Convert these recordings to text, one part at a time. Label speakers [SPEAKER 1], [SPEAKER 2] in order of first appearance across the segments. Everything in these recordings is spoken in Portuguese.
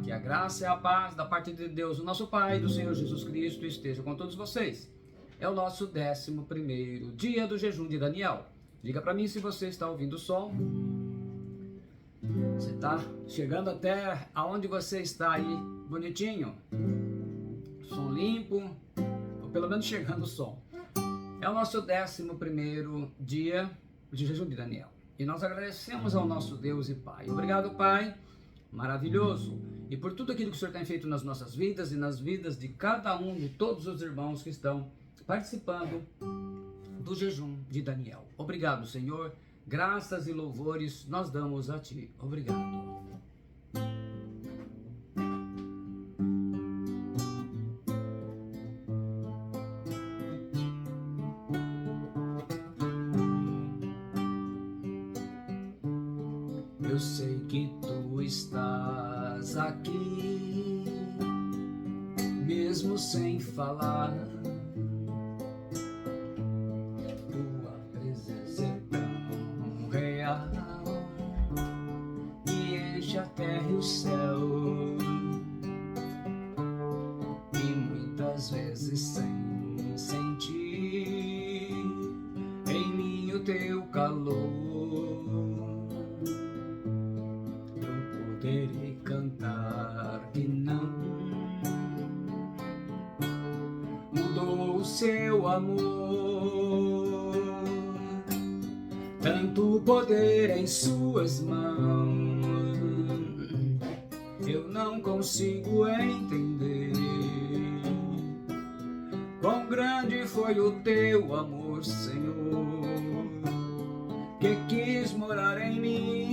[SPEAKER 1] Que a graça e a paz da parte de Deus, o nosso Pai, e do Senhor Jesus Cristo, esteja com todos vocês. É o nosso 11º dia do jejum de Daniel. Diga para mim se você está ouvindo o som. Você está chegando até aonde você está aí, bonitinho? Som limpo, ou pelo menos chegando o som. É o nosso 11º dia de jejum de Daniel. E nós agradecemos ao nosso Deus e Pai. Obrigado, Pai, maravilhoso. E por tudo aquilo que o Senhor tem feito nas nossas vidas e nas vidas de cada um de todos os irmãos que estão participando do jejum de Daniel. Obrigado, Senhor. Graças e louvores nós damos a Ti. Obrigado. Eu sei que Tu estás aqui, mesmo sem falar. Tua presença é tão real e enche a terra e o céu, e muitas vezes sem sentir em mim o Teu calor. Poderei cantar que não mudou o Seu amor, tanto poder em Suas mãos, eu não consigo entender quão grande foi o Teu amor, Senhor, que quis morar em mim.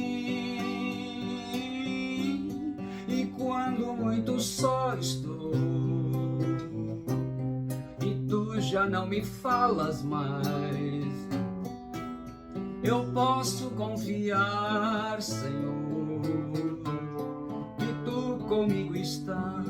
[SPEAKER 1] Quando muito só estou e Tu já não me falas mais, eu posso confiar, Senhor, que Tu comigo estás.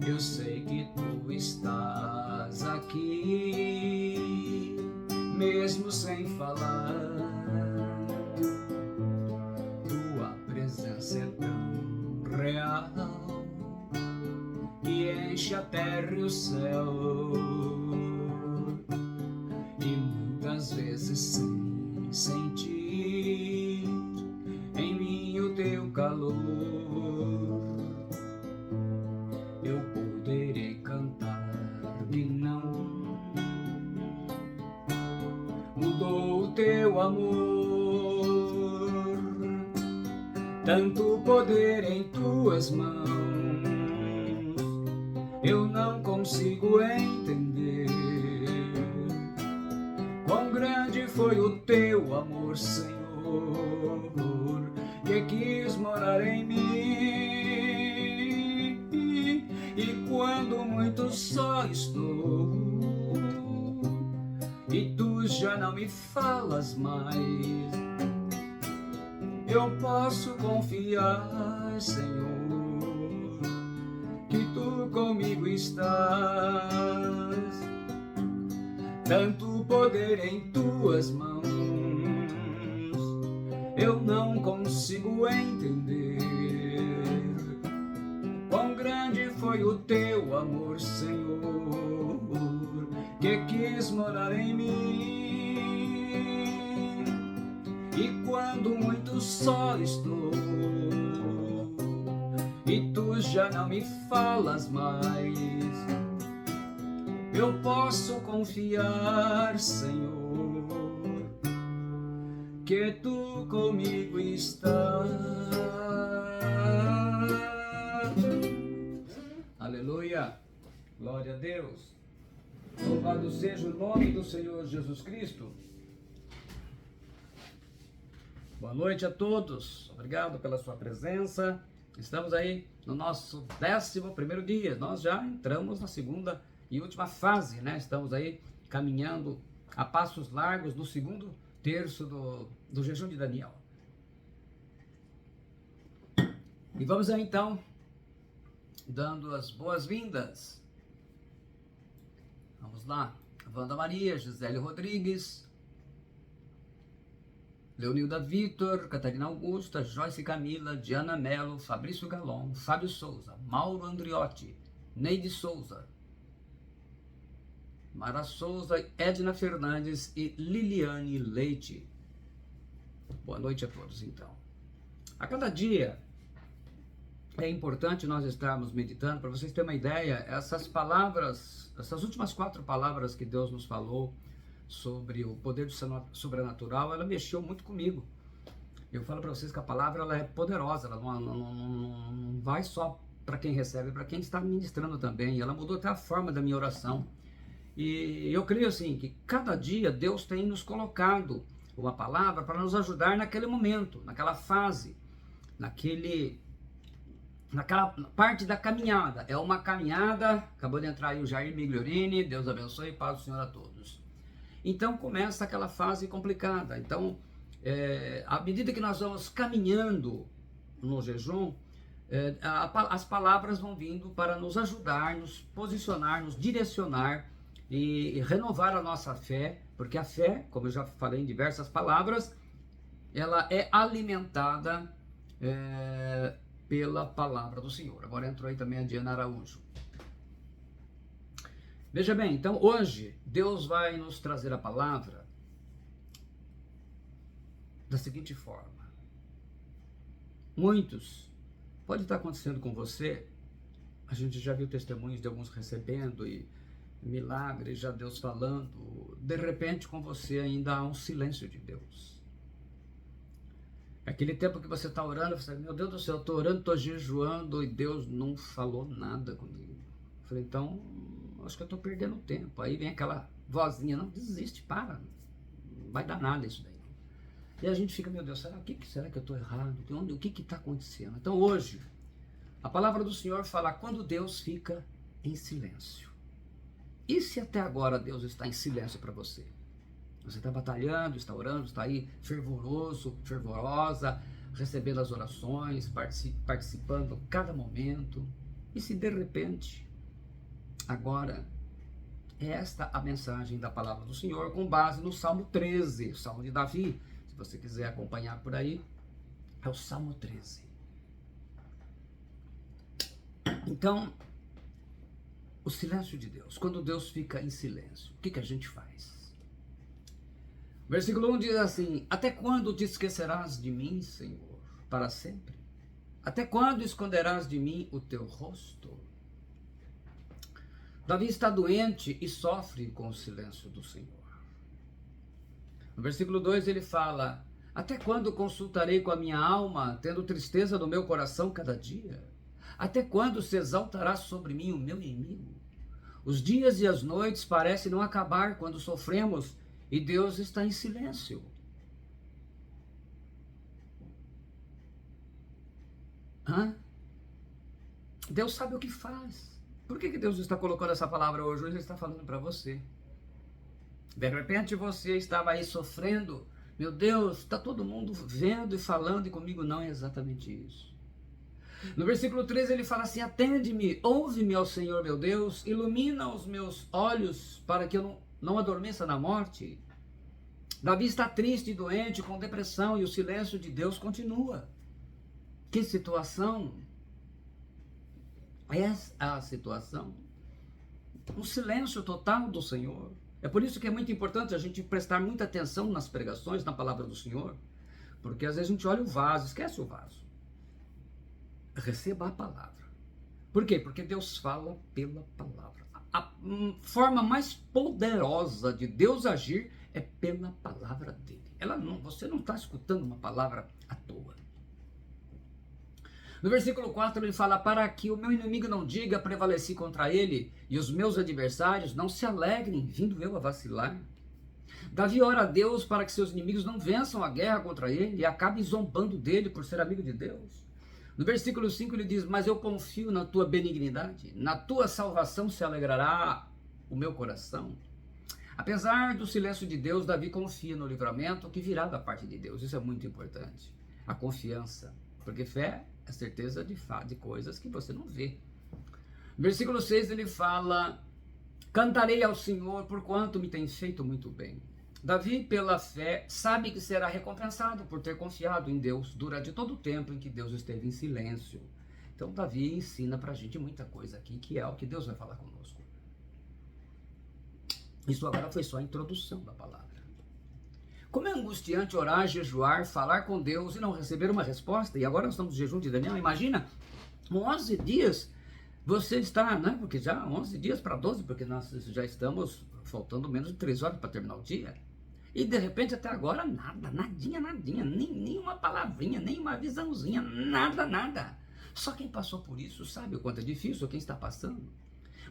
[SPEAKER 1] Eu sei que Tu estás aqui, mesmo sem falar. Tua presença é tão real que enche a terra e o céu, e muitas vezes sem sentir em mim o Teu calor. Eu poderei cantar que não mudou o Teu amor, tanto poder em Tuas mãos, eu não consigo entender quão grande foi o Teu amor, Senhor, que quis morar em mim. E quando muito só estou e Tu já não me falas mais, eu posso confiar, Senhor, que Tu comigo estás. Tanto poder em Tuas mãos, eu não consigo entender quão grande foi o Teu amor, Senhor, que quis morar em mim. E quando muito só estou e Tu já não me falas mais, eu posso confiar, Senhor, que Tu comigo estás. Aleluia, glória a Deus, louvado seja o nome do Senhor Jesus Cristo. Boa noite a todos, obrigado pela sua presença. Estamos aí no nosso 11º dia, nós já entramos na segunda e última fase, né? Estamos aí caminhando a passos largos no segundo terço do jejum de Daniel. E vamos aí então dando as boas-vindas. Vamos lá, Wanda Maria, Gisele Rodrigues, Leonilda Vitor, Catarina Augusta, Joyce Camila, Diana Mello, Fabrício Galon, Fábio Souza, Mauro Andriotti, Neide Souza, Mara Souza, Edna Fernandes e Liliane Leite. Boa noite a todos, então. A cada dia é importante nós estarmos meditando. Para vocês terem uma ideia, essas palavras, essas últimas 4 palavras que Deus nos falou sobre o poder do sobrenatural, ela mexeu muito comigo. Eu falo para vocês que a palavra ela é poderosa, ela não vai só para quem recebe, para quem está ministrando também. Ela mudou até a forma da minha oração. E eu creio assim, que cada dia Deus tem nos colocado uma palavra para nos ajudar naquele momento, naquela fase, naquela parte da caminhada. É uma caminhada, acabou de entrar aí o Jair Migliorini, Deus abençoe e paz do Senhor a todos. Então começa aquela fase complicada. Então, à medida que nós vamos caminhando no jejum, as palavras vão vindo para nos ajudar, nos posicionar, nos direcionar e renovar a nossa fé, porque a fé, como eu já falei em diversas palavras, ela é alimentada pela palavra do Senhor. Agora entrou aí também a Diana Araújo. Veja bem, então hoje Deus vai nos trazer a palavra da seguinte forma. Muitos, pode estar acontecendo com você, a gente já viu testemunhos de alguns recebendo e milagres, já Deus falando, de repente com você ainda há um silêncio de Deus. Aquele tempo que você está orando, você fala, meu Deus do céu, eu estou orando, estou jejuando e Deus não falou nada comigo. Eu falei, então, acho que eu estou perdendo tempo. Aí vem aquela vozinha, não, desiste, para, não vai dar nada isso daí. E a gente fica, meu Deus, será que eu estou errado? O que está acontecendo? Então hoje, a palavra do Senhor fala, quando Deus fica em silêncio. E se até agora Deus está em silêncio para você? Você está batalhando, está orando, está aí fervoroso, fervorosa, recebendo as orações, participando a cada momento. E se de repente, agora, é esta a mensagem da palavra do Senhor, com base no Salmo 13, o Salmo de Davi. Se você quiser acompanhar por aí, é o Salmo 13. Então, o silêncio de Deus. Quando Deus fica em silêncio, o que a gente faz? Versículo 1 diz assim, até quando te esquecerás de mim, Senhor, para sempre? Até quando esconderás de mim o teu rosto? Davi está doente e sofre com o silêncio do Senhor. No versículo 2 ele fala, até quando consultarei com a minha alma, tendo tristeza no meu coração cada dia? Até quando se exaltará sobre mim o meu inimigo? Os dias e as noites parecem não acabar quando sofremos e Deus está em silêncio. Deus sabe o que faz. Por que Deus está colocando essa palavra hoje? Hoje Ele está falando para você. De repente você estava aí sofrendo. Meu Deus, está todo mundo vendo e falando e comigo não é exatamente isso. No versículo 13 ele fala assim, atende-me, ouve-me ao Senhor meu Deus, ilumina os meus olhos para que eu não adormeça na morte. Davi está triste e doente, com depressão, e o silêncio de Deus continua. Que situação? Essa é a situação. Um silêncio total do Senhor. É por isso que é muito importante a gente prestar muita atenção nas pregações, na palavra do Senhor, porque às vezes a gente olha o vaso, esquece o vaso. Receba a palavra. Por quê? Porque Deus fala pela palavra. A forma mais poderosa de Deus agir é pela palavra dele. Você não está escutando uma palavra à toa. No versículo 4 ele fala, para que o meu inimigo não diga, prevaleci contra ele, e os meus adversários não se alegrem, vindo eu a vacilar. Davi ora a Deus para que seus inimigos não vençam a guerra contra ele e acabem zombando dele por ser amigo de Deus. No versículo 5 ele diz, mas eu confio na tua benignidade, na tua salvação se alegrará o meu coração. Apesar do silêncio de Deus, Davi confia no livramento que virá da parte de Deus. Isso é muito importante. A confiança, porque fé é certeza de coisas que você não vê. No versículo 6 ele fala, Cantarei ao Senhor por quanto me tem feito muito bem. Davi, pela fé, sabe que será recompensado por ter confiado em Deus durante todo o tempo em que Deus esteve em silêncio. Então, Davi ensina pra gente muita coisa aqui, que é o que Deus vai falar conosco. Isso agora foi só a introdução da palavra. Como é angustiante orar, jejuar, falar com Deus e não receber uma resposta. E agora nós estamos no jejum de Daniel. Imagina, 11 dias você está, né? Porque já 11 dias para 12, porque nós já estamos faltando menos de 3 horas para terminar o dia. E de repente até agora nada, nadinha, nem uma palavrinha, nem uma visãozinha, nada. Só quem passou por isso sabe o quanto é difícil, quem está passando.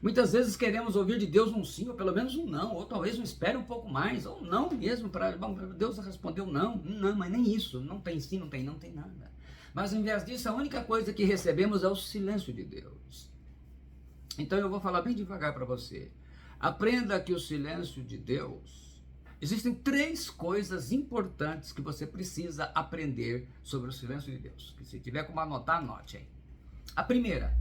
[SPEAKER 1] Muitas vezes queremos ouvir de Deus um sim, ou pelo menos um não, ou talvez um espere um pouco mais, ou não mesmo, Deus respondeu não, mas nem isso, não tem sim, não tem nada. Mas ao invés disso, a única coisa que recebemos é o silêncio de Deus. Então eu vou falar bem devagar para você. Aprenda que o silêncio de Deus, existem 3 coisas importantes que você precisa aprender sobre o silêncio de Deus. Se tiver como anotar, anote aí. A primeira,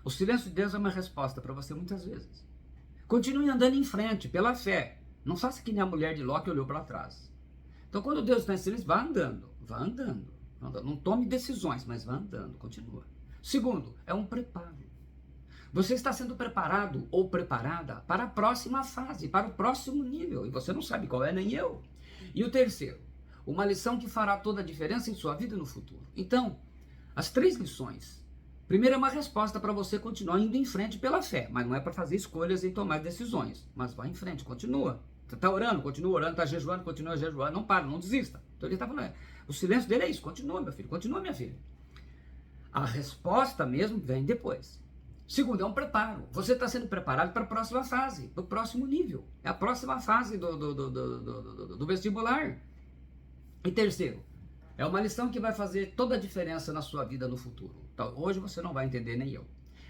[SPEAKER 1] o silêncio de Deus é uma resposta para você muitas vezes. Continue andando em frente, pela fé. Não faça que nem a mulher de Ló que olhou para trás. Então quando Deus está em silêncio, vá andando. Não tome decisões, mas vá andando, continua. Segundo, é um preparo. Você está sendo preparado ou preparada para a próxima fase, para o próximo nível, e você não sabe qual é, nem eu. E o terceiro, uma lição que fará toda a diferença em sua vida no futuro. Então, as 3 lições. Primeiro é uma resposta para você continuar indo em frente pela fé, mas não é para fazer escolhas e tomar decisões, mas vá em frente, continua. Você está orando, continua orando, está jejuando, continua jejuando, não para, não desista. Então ele está falando, o silêncio dele é isso, continua meu filho, continua minha filha. A resposta mesmo vem depois. Segundo, é um preparo. Você está sendo preparado para a próxima fase, para o próximo nível. É a próxima fase do vestibular. E terceiro, é uma lição que vai fazer toda a diferença na sua vida no futuro. Então, hoje você não vai entender, nem eu.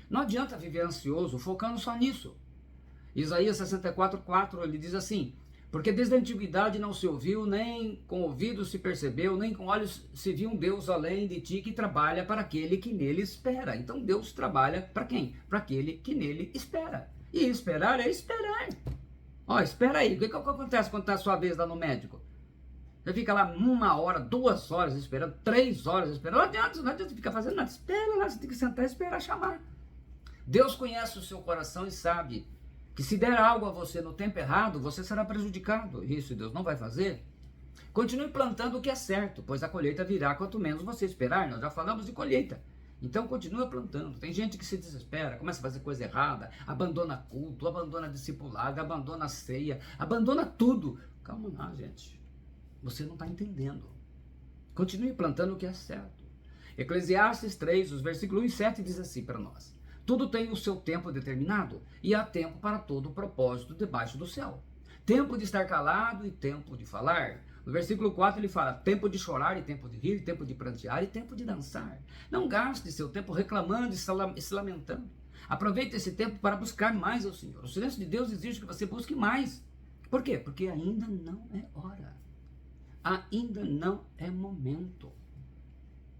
[SPEAKER 1] Não adianta viver ansioso, focando só nisso. Isaías 64:4, ele diz assim, porque desde a antiguidade não se ouviu, nem com ouvidos se percebeu, nem com olhos se viu um Deus além de ti que trabalha para aquele que nele espera. Então Deus trabalha para quem? Para aquele que nele espera. E esperar é esperar. Ó, espera aí, o que acontece quando está a sua vez lá no médico? Você fica lá 1 hora, 2 horas esperando, 3 horas esperando. Não adianta ficar fazendo nada. Espera lá, você tem que sentar e esperar chamar. Deus conhece o seu coração e sabe que se der algo a você no tempo errado, você será prejudicado. Isso Deus não vai fazer. Continue plantando o que é certo, pois a colheita virá quanto menos você esperar. Nós já falamos de colheita. Então continua plantando. Tem gente que se desespera, começa a fazer coisa errada, abandona culto, abandona discipulado, abandona ceia, abandona tudo. Calma lá, gente. Você não está entendendo. Continue plantando o que é certo. Eclesiastes 3, os versículos 1 e 7 diz assim para nós. Tudo tem o seu tempo determinado e há tempo para todo o propósito debaixo do céu. Tempo de estar calado e tempo de falar. No versículo 4 ele fala, tempo de chorar e tempo de rir, tempo de prantear e tempo de dançar. Não gaste seu tempo reclamando e se lamentando. Aproveite esse tempo para buscar mais ao Senhor. O silêncio de Deus exige que você busque mais. Por quê? Porque ainda não é hora. Ainda não é momento.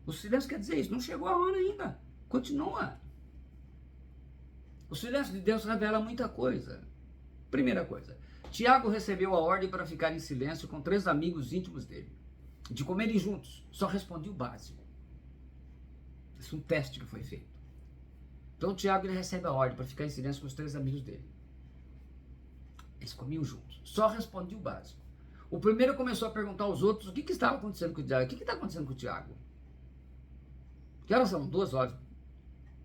[SPEAKER 1] O silêncio quer dizer isso, não chegou a hora ainda. Continua. O silêncio de Deus revela muita coisa. Primeira coisa, Tiago recebeu a ordem para ficar em silêncio com 3 amigos íntimos dele, de comerem juntos. Só respondia o básico. Esse é um teste que foi feito. Então Tiago ele recebe a ordem para ficar em silêncio com os 3 amigos dele. Eles comiam juntos. Só respondia o básico. O primeiro começou a perguntar aos outros o que estava acontecendo com o Tiago. O que está acontecendo com o Tiago? Que horas são? 2 horas.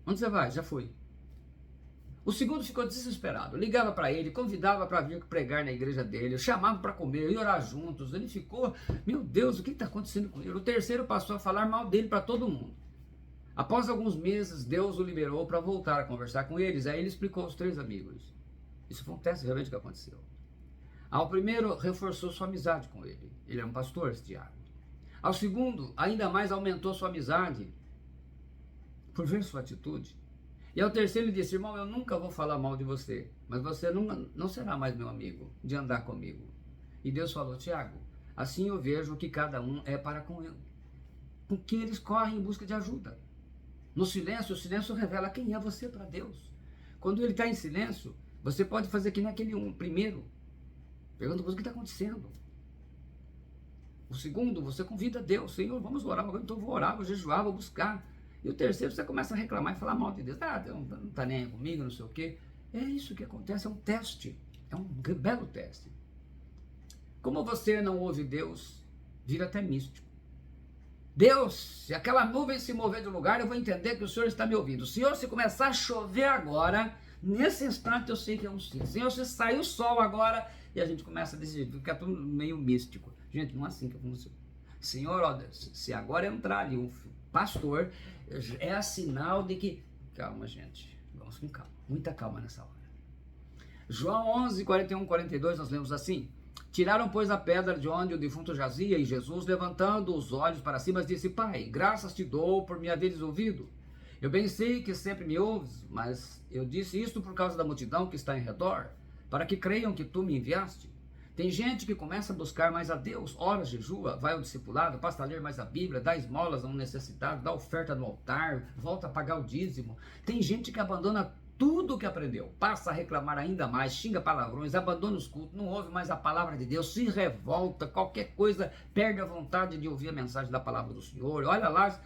[SPEAKER 1] Onde você vai? Já fui. O segundo ficou desesperado. Ligava para ele, convidava para vir pregar na igreja dele, chamava para comer e orar juntos. Ele ficou, meu Deus, o que está acontecendo com ele? O terceiro passou a falar mal dele para todo mundo. Após alguns meses, Deus o liberou para voltar a conversar com eles. Aí ele explicou aos 3 amigos. Isso foi um teste realmente que aconteceu. Ao primeiro, reforçou sua amizade com ele. Ele era um pastor, esse Tiago. Ao segundo, ainda mais aumentou sua amizade por ver sua atitude. E ao terceiro, ele disse, irmão, eu nunca vou falar mal de você, mas você não será mais meu amigo, de andar comigo. E Deus falou, Tiago, assim eu vejo que cada um é para com ele. Com quem eles correm em busca de ajuda. No silêncio, o silêncio revela quem é você para Deus. Quando ele está em silêncio, você pode fazer que nem aquele primeiro. Pergunta para o que está acontecendo. O segundo, você convida Deus. Senhor, vamos orar. Então eu vou orar, vou jejuar, vou buscar. E o terceiro, você começa a reclamar e falar mal de Deus. Deus não está nem aí comigo, não sei o quê. É isso que acontece, é um teste. É um belo teste. Como você não ouve Deus, vira até místico. Deus, se aquela nuvem se mover do lugar, eu vou entender que o Senhor está me ouvindo. Senhor, se começar a chover agora, nesse instante eu sei que é um sim. Senhor, se sair o sol agora, e a gente começa a decidir, fica tudo meio místico. Gente, não é assim que funciona. Senhor, ó Deus, se agora entrar ali um pastor, é sinal de que... Calma, gente, vamos com calma, muita calma nessa hora. João 11, 41, 42, nós lemos assim: tiraram, pois, a pedra de onde o defunto jazia, e Jesus, levantando os olhos para cima, disse: Pai, graças te dou por me haveres ouvido. Eu bem sei que sempre me ouves, mas eu disse isto por causa da multidão que está em redor, para que creiam que tu me enviaste. Tem gente que começa a buscar mais a Deus, ora, jejua, vai ao discipulado, passa a ler mais a Bíblia, dá esmolas a um necessitado, dá oferta no altar, volta a pagar o dízimo. Tem gente que abandona tudo o que aprendeu, passa a reclamar ainda mais, xinga palavrões, abandona os cultos, não ouve mais a palavra de Deus, se revolta, qualquer coisa, perde a vontade de ouvir a mensagem da palavra do Senhor. Olha lá,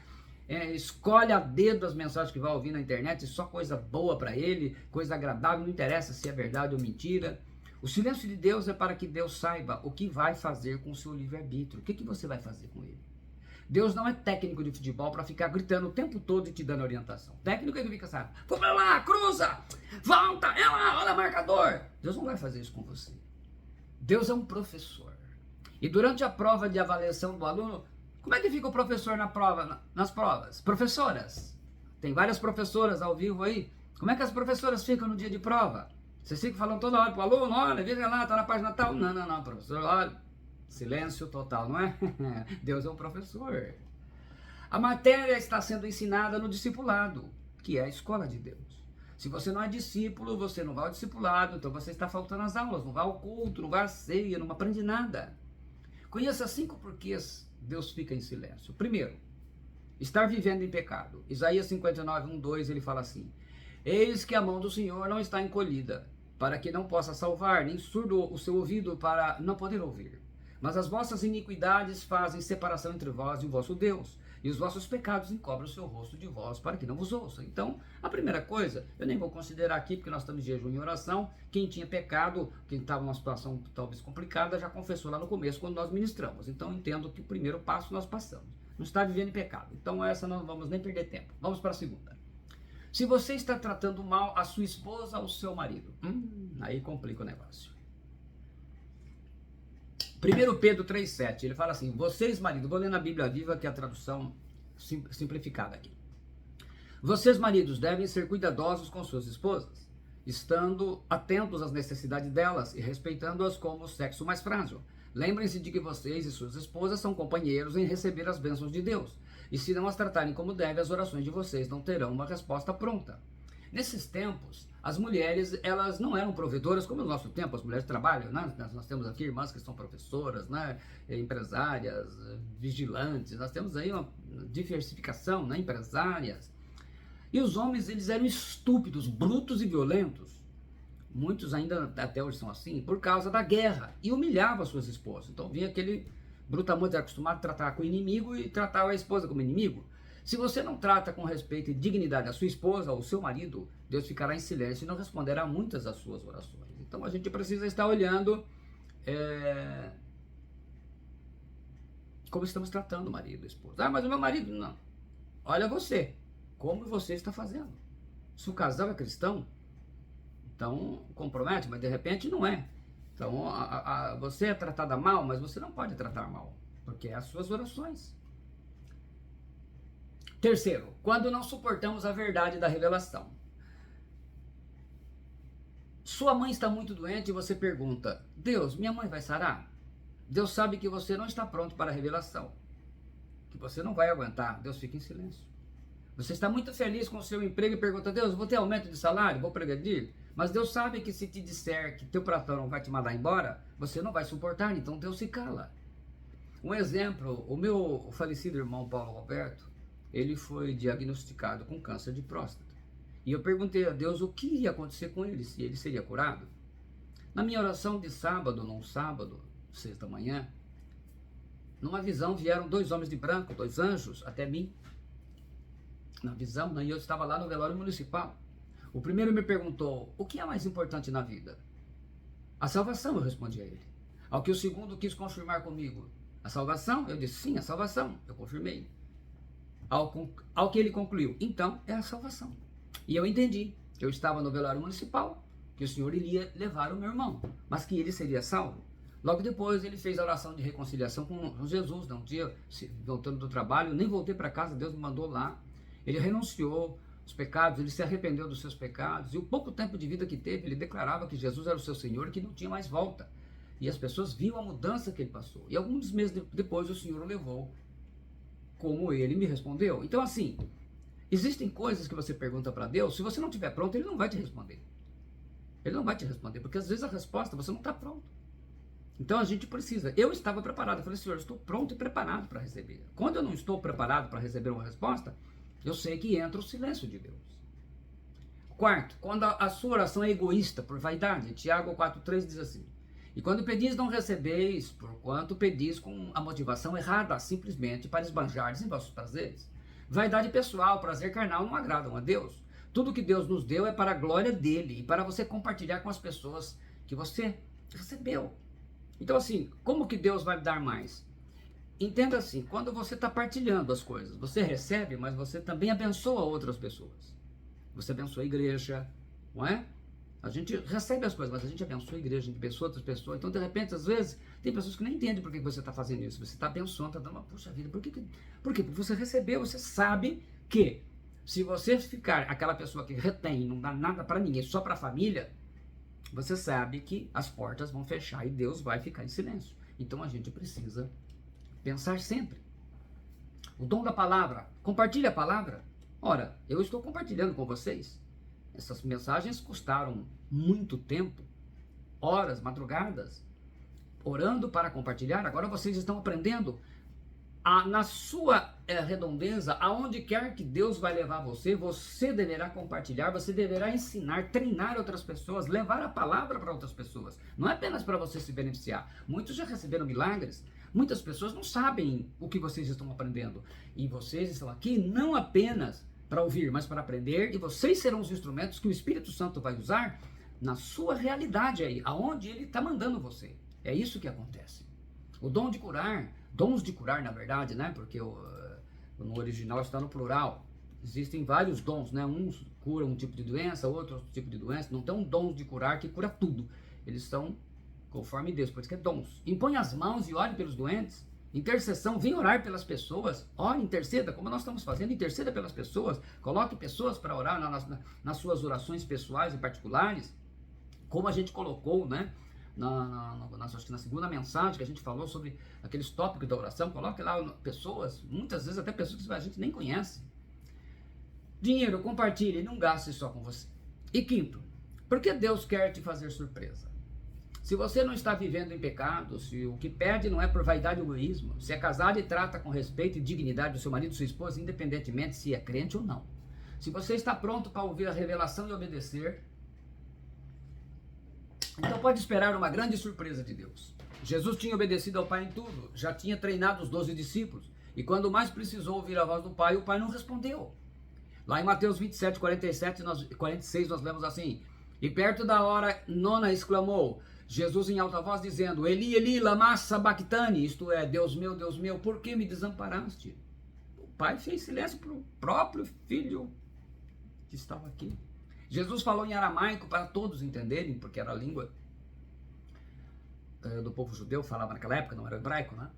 [SPEAKER 1] escolhe a dedo as mensagens que vai ouvir na internet, só coisa boa para ele, coisa agradável, não interessa se é verdade ou mentira. O silêncio de Deus é para que Deus saiba o que vai fazer com o seu livre-arbítrio. O que você vai fazer com ele? Deus não é técnico de futebol para ficar gritando o tempo todo e te dando orientação. Técnico é que fica, sabe, vou pra lá, cruza, volta, é lá, olha o marcador. Deus não vai fazer isso com você. Deus é um professor. E durante a prova de avaliação do aluno, como é que fica o professor na prova, nas provas? Professoras. Tem várias professoras ao vivo aí. Como é que as professoras ficam no dia de prova? Vocês ficam falando toda hora pro aluno: olha, veja lá, tá na página tal. Não, professor, olha. Silêncio total, não é? Deus é um professor. A matéria está sendo ensinada no discipulado, que é a escola de Deus. Se você não é discípulo, você não vai ao discipulado, então você está faltando às aulas, não vai ao culto, não vai à ceia, não aprende nada. Conheça 5 porquês Deus fica em silêncio. Primeiro, estar vivendo em pecado. Isaías 59, 1, 2, ele fala assim: eis que a mão do Senhor não está encolhida, para que não possa salvar, nem surdo o seu ouvido para não poder ouvir. Mas as vossas iniquidades fazem separação entre vós e o vosso Deus, e os vossos pecados encobrem o seu rosto de vós, para que não vos ouça. Então, a primeira coisa, eu nem vou considerar aqui, porque nós estamos em jejum e oração, quem tinha pecado, quem estava numa situação talvez complicada, já confessou lá no começo, quando nós ministramos. Então, entendo que o primeiro passo nós passamos. Não está vivendo em pecado. Então, essa não vamos nem perder tempo. Vamos para a segunda. Se você está tratando mal a sua esposa ou o seu marido, aí complica o negócio. 1 Pedro 3,7, ele fala assim: vocês, maridos, vou ler na Bíblia Viva, que é a tradução simplificada aqui. Vocês, maridos, devem ser cuidadosos com suas esposas, estando atentos às necessidades delas e respeitando-as como o sexo mais frágil. Lembrem-se de que vocês e suas esposas são companheiros em receber as bênçãos de Deus, e se não as tratarem como deve, as orações de vocês não terão uma resposta pronta. Nesses tempos, as mulheres, elas não eram provedoras como no nosso tempo. As mulheres trabalham, né? Nós temos aqui irmãs que são professoras, né? Empresárias, vigilantes, nós temos aí uma diversificação, né? Empresárias. E os homens, eles eram estúpidos, brutos e violentos. Muitos ainda até hoje são assim, por causa da guerra, e humilhavam as suas esposas. Então vinha aquele brutamonte acostumado a tratar com o inimigo e tratava a esposa como inimigo. Se você não trata com respeito e dignidade a sua esposa ou o seu marido, Deus ficará em silêncio e não responderá muitas das suas orações. Então a gente precisa estar olhando como estamos tratando o marido e a esposa. Ah, mas o meu marido não. Olha você, como você está fazendo. Se o casal é cristão, então compromete, mas de repente não é. Então você é tratada mal, mas você não pode tratar mal, porque é as suas orações. Terceiro, quando não suportamos a verdade da revelação. Sua mãe está muito doente e você pergunta: Deus, minha mãe vai sarar? Deus sabe que você não está pronto para a revelação, que você não vai aguentar. Deus fica em silêncio. Você está muito feliz com o seu emprego e pergunta: Deus, vou ter aumento de salário? Vou progredir? Mas Deus sabe que se te disser que teu patrão vai te mandar embora, você não vai suportar, então Deus se cala. Um exemplo, o meu falecido irmão Paulo Roberto, ele foi diagnosticado com câncer de próstata. E eu perguntei a Deus o que ia acontecer com ele, se ele seria curado. Na minha oração de sábado, num sábado, 6 da manhã, numa visão vieram 2 homens de branco, 2 anjos, até mim. Na visão, né, e eu estava lá no velório municipal. O primeiro me perguntou, o que é mais importante na vida? A salvação, eu respondi a ele. Ao que o segundo quis confirmar comigo, a salvação? Eu disse, sim, a salvação, eu confirmei. Ao que ele concluiu, então é a salvação. E eu entendi que eu estava no velório municipal, que o Senhor iria levar o meu irmão, mas que ele seria salvo. Logo depois ele fez a oração de reconciliação com Jesus, um dia, voltando do trabalho, eu nem voltei para casa, Deus me mandou lá. Ele renunciou os pecados, ele se arrependeu dos seus pecados, e o pouco tempo de vida que teve, ele declarava que Jesus era o seu Senhor e que não tinha mais volta. E as pessoas viam a mudança que ele passou. E alguns meses depois o Senhor o levou, como ele me respondeu. Então assim, existem coisas que você pergunta para Deus, se você não estiver pronto, ele não vai te responder. Ele não vai te responder, porque às vezes a resposta você não está pronto. Então a gente precisa. Eu estava preparado, eu falei, Senhor, eu estou pronto e preparado para receber. Quando eu não estou preparado para receber uma resposta, eu sei que entra o silêncio de Deus. Quarto, quando a sua oração é egoísta, por vaidade, Tiago 4,3 diz assim, e quando pedis não recebeis, porquanto pedis com a motivação errada, simplesmente para esbanjardes em vossos prazeres. Vaidade pessoal, prazer carnal não agradam a Deus. Tudo que Deus nos deu é para a glória dele e para você compartilhar com as pessoas que você recebeu. Então assim, como que Deus vai dar mais? Entenda assim, quando você está partilhando as coisas, você recebe, mas você também abençoa outras pessoas. Você abençoa a igreja, não é? A gente recebe as coisas, mas a gente abençoa a igreja, a gente abençoa outras pessoas. Então, de repente, às vezes, tem pessoas que nem entendem por que você está fazendo isso. Você está abençoando, está dando uma, puxa vida, por quê? Porque você recebeu, você sabe que se você ficar aquela pessoa que retém, não dá nada para ninguém, só para a família, você sabe que as portas vão fechar e Deus vai ficar em silêncio. Então, a gente precisa pensar sempre. O dom da palavra, compartilhe a palavra. Ora, eu estou compartilhando com vocês. Essas mensagens custaram muito tempo, horas, madrugadas, orando para compartilhar. Agora vocês estão aprendendo na sua redondeza, aonde quer que Deus vai levar você, você deverá compartilhar, você deverá ensinar, treinar outras pessoas, levar a palavra para outras pessoas. Não é apenas para você se beneficiar. Muitos já receberam milagres, muitas pessoas não sabem o que vocês estão aprendendo. E vocês estão aqui não apenas para ouvir, mas para aprender, e vocês serão os instrumentos que o Espírito Santo vai usar na sua realidade aí, aonde ele está mandando você. É isso que acontece. O dom de curar, dons de curar na verdade, né? Porque no original está no plural. Existem vários dons, né? Uns curam um tipo de doença, outro tipo de doença. Não tem um dom de curar que cura tudo. Eles são conforme Deus, por isso que é dons. Impõe as mãos e ore pelos doentes. Intercessão, vem orar pelas pessoas, ore, interceda, como nós estamos fazendo, interceda pelas pessoas, coloque pessoas para orar nas suas orações pessoais e particulares, como a gente colocou, né, acho que na segunda mensagem que a gente falou sobre aqueles tópicos da oração, coloque lá pessoas, muitas vezes até pessoas que a gente nem conhece. Dinheiro, compartilhe, não gaste só com você. E quinto, por que Deus quer te fazer surpresa? Se você não está vivendo em pecado, se o que pede não é por vaidade ou egoísmo, se é casado e trata com respeito e dignidade o seu marido e sua esposa, independentemente se é crente ou não. Se você está pronto para ouvir a revelação e obedecer, então pode esperar uma grande surpresa de Deus. Jesus tinha obedecido ao Pai em tudo, já tinha treinado os 12 discípulos, e quando mais precisou ouvir a voz do Pai, o Pai não respondeu. Lá em Mateus 27, 46, nós lemos assim, e perto da hora nona exclamou, Jesus em alta voz dizendo, Eli, Eli, lama sabachthani, isto é, Deus meu, por que me desamparaste? O pai fez silêncio para o próprio filho que estava aqui. Jesus falou em aramaico para todos entenderem, porque era a língua do povo judeu, falava naquela época, não era hebraico, né?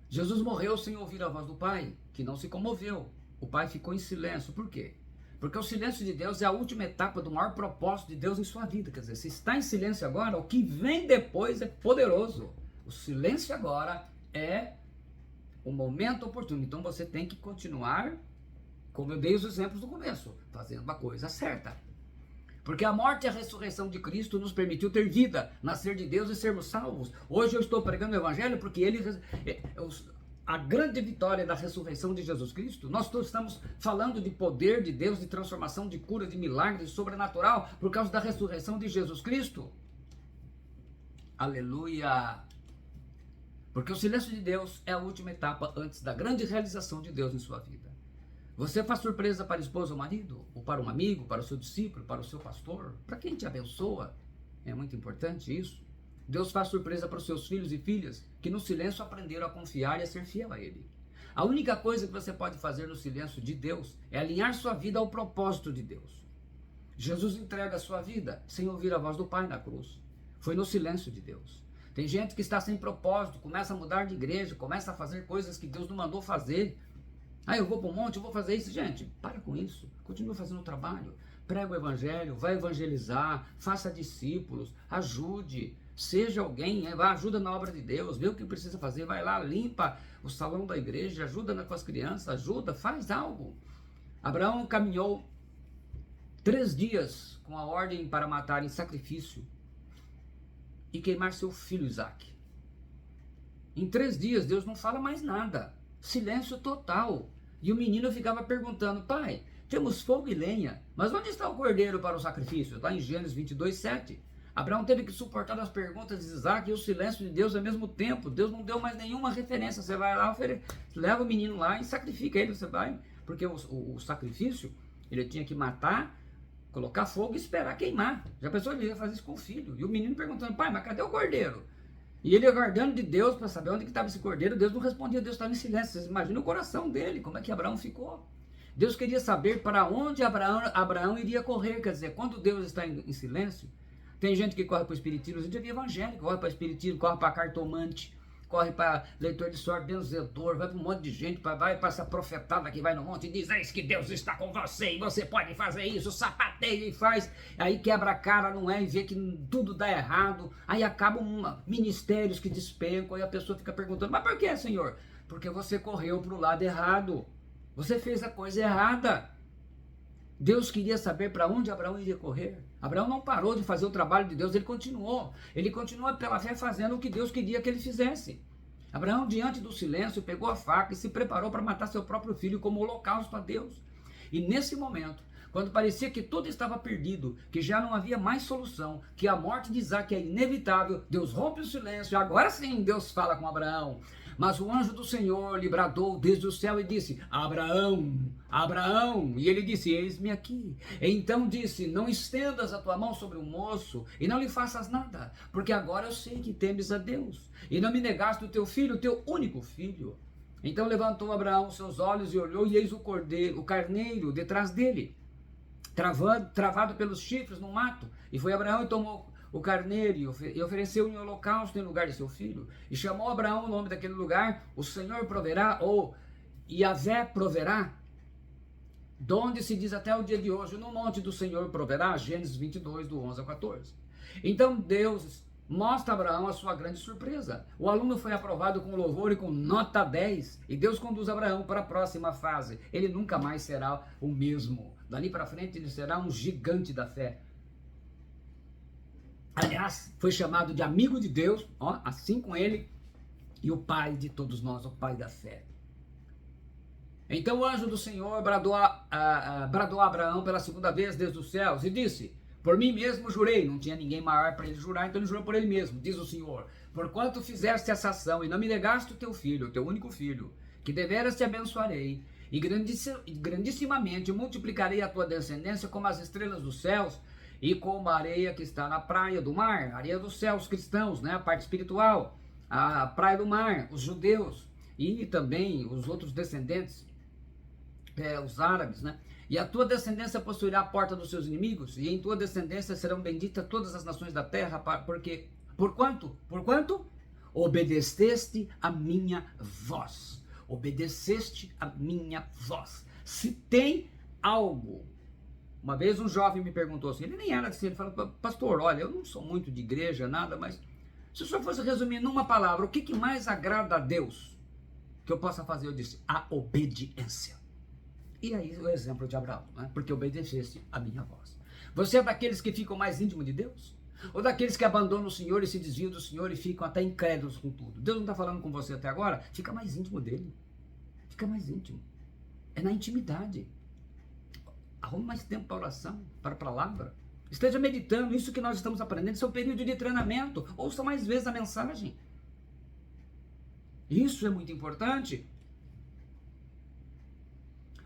[SPEAKER 1] Jesus morreu sem ouvir a voz do pai, que não se comoveu. O pai ficou em silêncio, por quê? Porque o silêncio de Deus é a última etapa do maior propósito de Deus em sua vida. Quer dizer, se está em silêncio agora, o que vem depois é poderoso. O silêncio agora é o momento oportuno. Então você tem que continuar, como eu dei os exemplos no começo, fazendo a coisa certa. Porque a morte e a ressurreição de Cristo nos permitiu ter vida, nascer de Deus e sermos salvos. Hoje eu estou pregando o Evangelho porque a grande vitória da ressurreição de Jesus Cristo. Nós todos estamos falando de poder de Deus, de transformação, de cura, de milagre, de sobrenatural, por causa da ressurreição de Jesus Cristo. Aleluia! Porque o silêncio de Deus é a última etapa antes da grande realização de Deus em sua vida. Você faz surpresa para a esposa ou marido, ou para um amigo, para o seu discípulo, para o seu pastor, para quem te abençoa. É muito importante isso. Deus faz surpresa para os seus filhos e filhas que no silêncio aprenderam a confiar e a ser fiel a Ele. A única coisa que você pode fazer no silêncio de Deus é alinhar sua vida ao propósito de Deus. Jesus entrega a sua vida sem ouvir a voz do Pai na cruz. Foi no silêncio de Deus. Tem gente que está sem propósito, começa a mudar de igreja, começa a fazer coisas que Deus não mandou fazer. Eu vou para um monte, eu vou fazer isso. Gente, para com isso. Continua fazendo o trabalho. Prega o evangelho, vai evangelizar, faça discípulos, ajude. Seja alguém, ajuda na obra de Deus, vê o que precisa fazer, vai lá, limpa o salão da igreja, ajuda com as crianças, ajuda, faz algo. Abraão caminhou 3 dias com a ordem para matar em sacrifício e queimar seu filho Isaque. Em 3 dias Deus não fala mais nada, silêncio total. E o menino ficava perguntando: pai, temos fogo e lenha, mas onde está o cordeiro para o sacrifício? Está em Gênesis 22, 7. Abraão teve que suportar as perguntas de Isaque e o silêncio de Deus ao mesmo tempo. Deus não deu mais nenhuma referência. Você vai lá, leva o menino lá e sacrifica ele. Você vai, porque o sacrifício, ele tinha que matar, colocar fogo e esperar queimar. Já pensou, ele ia fazer isso com o filho. E o menino perguntando: pai, mas cadê o cordeiro? E ele aguardando de Deus para saber onde que estava esse cordeiro. Deus não respondia, Deus estava em silêncio. Vocês imaginam o coração dele, como é que Abraão ficou. Deus queria saber para onde Abraão iria correr. Quer dizer, quando Deus está em silêncio, tem gente que corre para o espiritismo, a gente já via evangélico, corre para o espiritismo, corre para cartomante, corre para leitor de sorte, benzedor, vai para um monte de gente, vai para essa profetada que vai no monte e diz: eis que Deus está com você e você pode fazer isso, sapateia e faz, aí quebra a cara, não é, e vê que tudo dá errado, aí acabam ministérios que despencam, e a pessoa fica perguntando: mas por que, Senhor? Porque você correu para o lado errado, você fez a coisa errada. Deus queria saber para onde Abraão iria correr. Abraão não parou de fazer o trabalho de Deus, ele continua pela fé fazendo o que Deus queria que ele fizesse. Abraão, diante do silêncio, pegou a faca e se preparou para matar seu próprio filho como holocausto a Deus. E nesse momento, quando parecia que tudo estava perdido, que já não havia mais solução, que a morte de Isaque é inevitável, Deus rompe o silêncio, e agora sim Deus fala com Abraão. Mas o anjo do Senhor lhe bradou desde o céu e disse: Abraão, Abraão. E ele disse: eis-me aqui. Então disse: não estendas a tua mão sobre o moço e não lhe faças nada, porque agora eu sei que temes a Deus e não me negaste o teu filho, o teu único filho. Então levantou Abraão seus olhos e olhou, e eis o carneiro detrás dele, travado pelos chifres no mato. E foi Abraão e tomou o carneiro e ofereceu em holocausto em lugar de seu filho. E chamou Abraão o nome daquele lugar: o Senhor proverá, ou Yahvé proverá, donde se diz até o dia de hoje: no monte do Senhor proverá. Gênesis 22, do 11 ao 14. Então Deus mostra a Abraão a sua grande surpresa. O aluno foi aprovado com louvor e com nota 10. E Deus conduz Abraão para a próxima fase. Ele nunca mais será o mesmo. Dali para frente ele será um gigante da fé. Aliás, foi chamado de amigo de Deus, assim com ele, e o pai de todos nós, o pai da fé. Então o anjo do Senhor bradou a Abraão pela segunda vez desde os céus e disse: por mim mesmo jurei. Não tinha ninguém maior para ele jurar, então ele jurou por ele mesmo. Diz o Senhor: porquanto fizeste essa ação e não me negaste o teu filho, o teu único filho, que deveras te abençoarei, e grandissimamente multiplicarei a tua descendência como as estrelas dos céus, e como a areia que está na praia do mar, areia do céu, os cristãos, né, a parte espiritual, a praia do mar, os judeus, e também os outros descendentes, os árabes, né? E a tua descendência possuirá a porta dos seus inimigos, e em tua descendência serão benditas todas as nações da terra, porque, porquanto obedeceste a minha voz. Obedeceste a minha voz. Se tem algo. Uma vez um jovem me perguntou assim, ele nem era assim, ele falou: pastor, olha, eu não sou muito de igreja, nada, mas se o senhor fosse resumir numa palavra, o que mais agrada a Deus que eu possa fazer? Eu disse: a obediência. E aí o exemplo de Abraão, né? Porque obedeceste a minha voz. Você é daqueles que ficam mais íntimo de Deus? Ou daqueles que abandonam o Senhor e se desviam do Senhor e ficam até incrédulos com tudo? Deus não está falando com você até agora? Fica mais íntimo dele. Fica mais íntimo. É na intimidade. Arrume mais tempo para oração, para a palavra. Esteja meditando. Isso que nós estamos aprendendo, isso é um período de treinamento. Ouça mais vezes a mensagem. Isso é muito importante.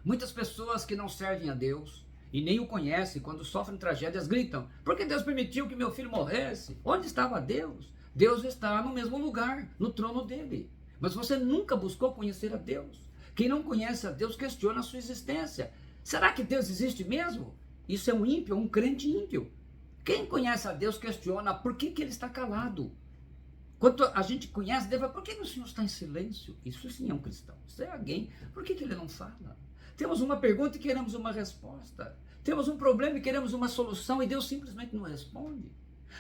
[SPEAKER 1] Muitas pessoas que não servem a Deus e nem o conhecem, quando sofrem tragédias, gritam: por que Deus permitiu que meu filho morresse? Onde estava Deus? Deus está no mesmo lugar, no trono dele. Mas você nunca buscou conhecer a Deus. Quem não conhece a Deus questiona a sua existência. Será que Deus existe mesmo? Isso é um ímpio, um crente ímpio. Quem conhece a Deus questiona por que ele está calado. Quando a gente conhece Deus, por que o Senhor está em silêncio? Isso sim é um cristão. Isso é alguém. Por que ele não fala? Temos uma pergunta e queremos uma resposta. Temos um problema e queremos uma solução e Deus simplesmente não responde.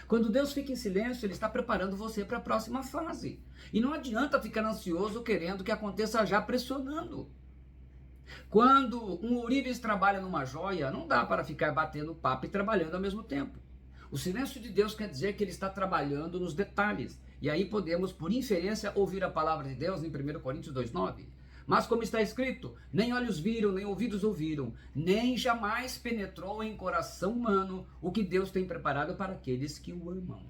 [SPEAKER 1] Quando Deus fica em silêncio, Ele está preparando você para a próxima fase. E não adianta ficar ansioso querendo que aconteça já, pressionando. Quando um ourives trabalha numa joia, não dá para ficar batendo papo e trabalhando ao mesmo tempo. O silêncio de Deus quer dizer que Ele está trabalhando nos detalhes. E aí podemos, por inferência, ouvir a palavra de Deus em 1 Coríntios 2,9. Mas como está escrito, nem olhos viram, nem ouvidos ouviram, nem jamais penetrou em coração humano o que Deus tem preparado para aqueles que o amam.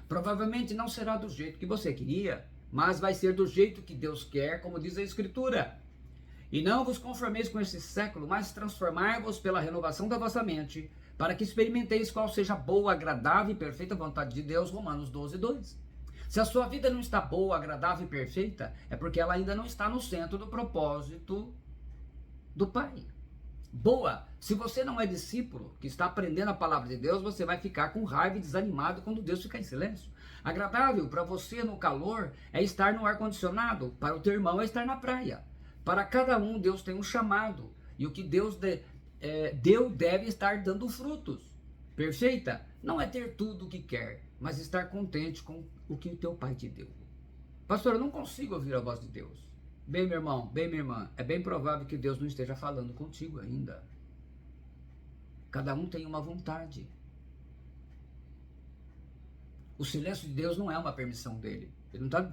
[SPEAKER 1] Provavelmente não será do jeito que você queria, mas vai ser do jeito que Deus quer, como diz a Escritura. E não vos conformeis com esse século, mas transformai-vos pela renovação da vossa mente, para que experimenteis qual seja a boa, agradável e perfeita vontade de Deus. Romanos 12:2. Se a sua vida não está boa, agradável e perfeita, é porque ela ainda não está no centro do propósito do Pai. Boa, se você não é discípulo, que está aprendendo a palavra de Deus, você vai ficar com raiva e desanimado quando Deus ficar em silêncio. Agradável para você no calor é estar no ar-condicionado, para o teu irmão é estar na praia. Para cada um, Deus tem um chamado, e o que Deus deu deve estar dando frutos. Perfeita? Não é ter tudo o que quer, mas estar contente com o que o teu pai te deu. Pastor, eu não consigo ouvir a voz de Deus. Bem, meu irmão, bem, minha irmã, é bem provável que Deus não esteja falando contigo ainda. Cada um tem uma vontade. O silêncio de Deus não é uma permissão dele. Ele não tá,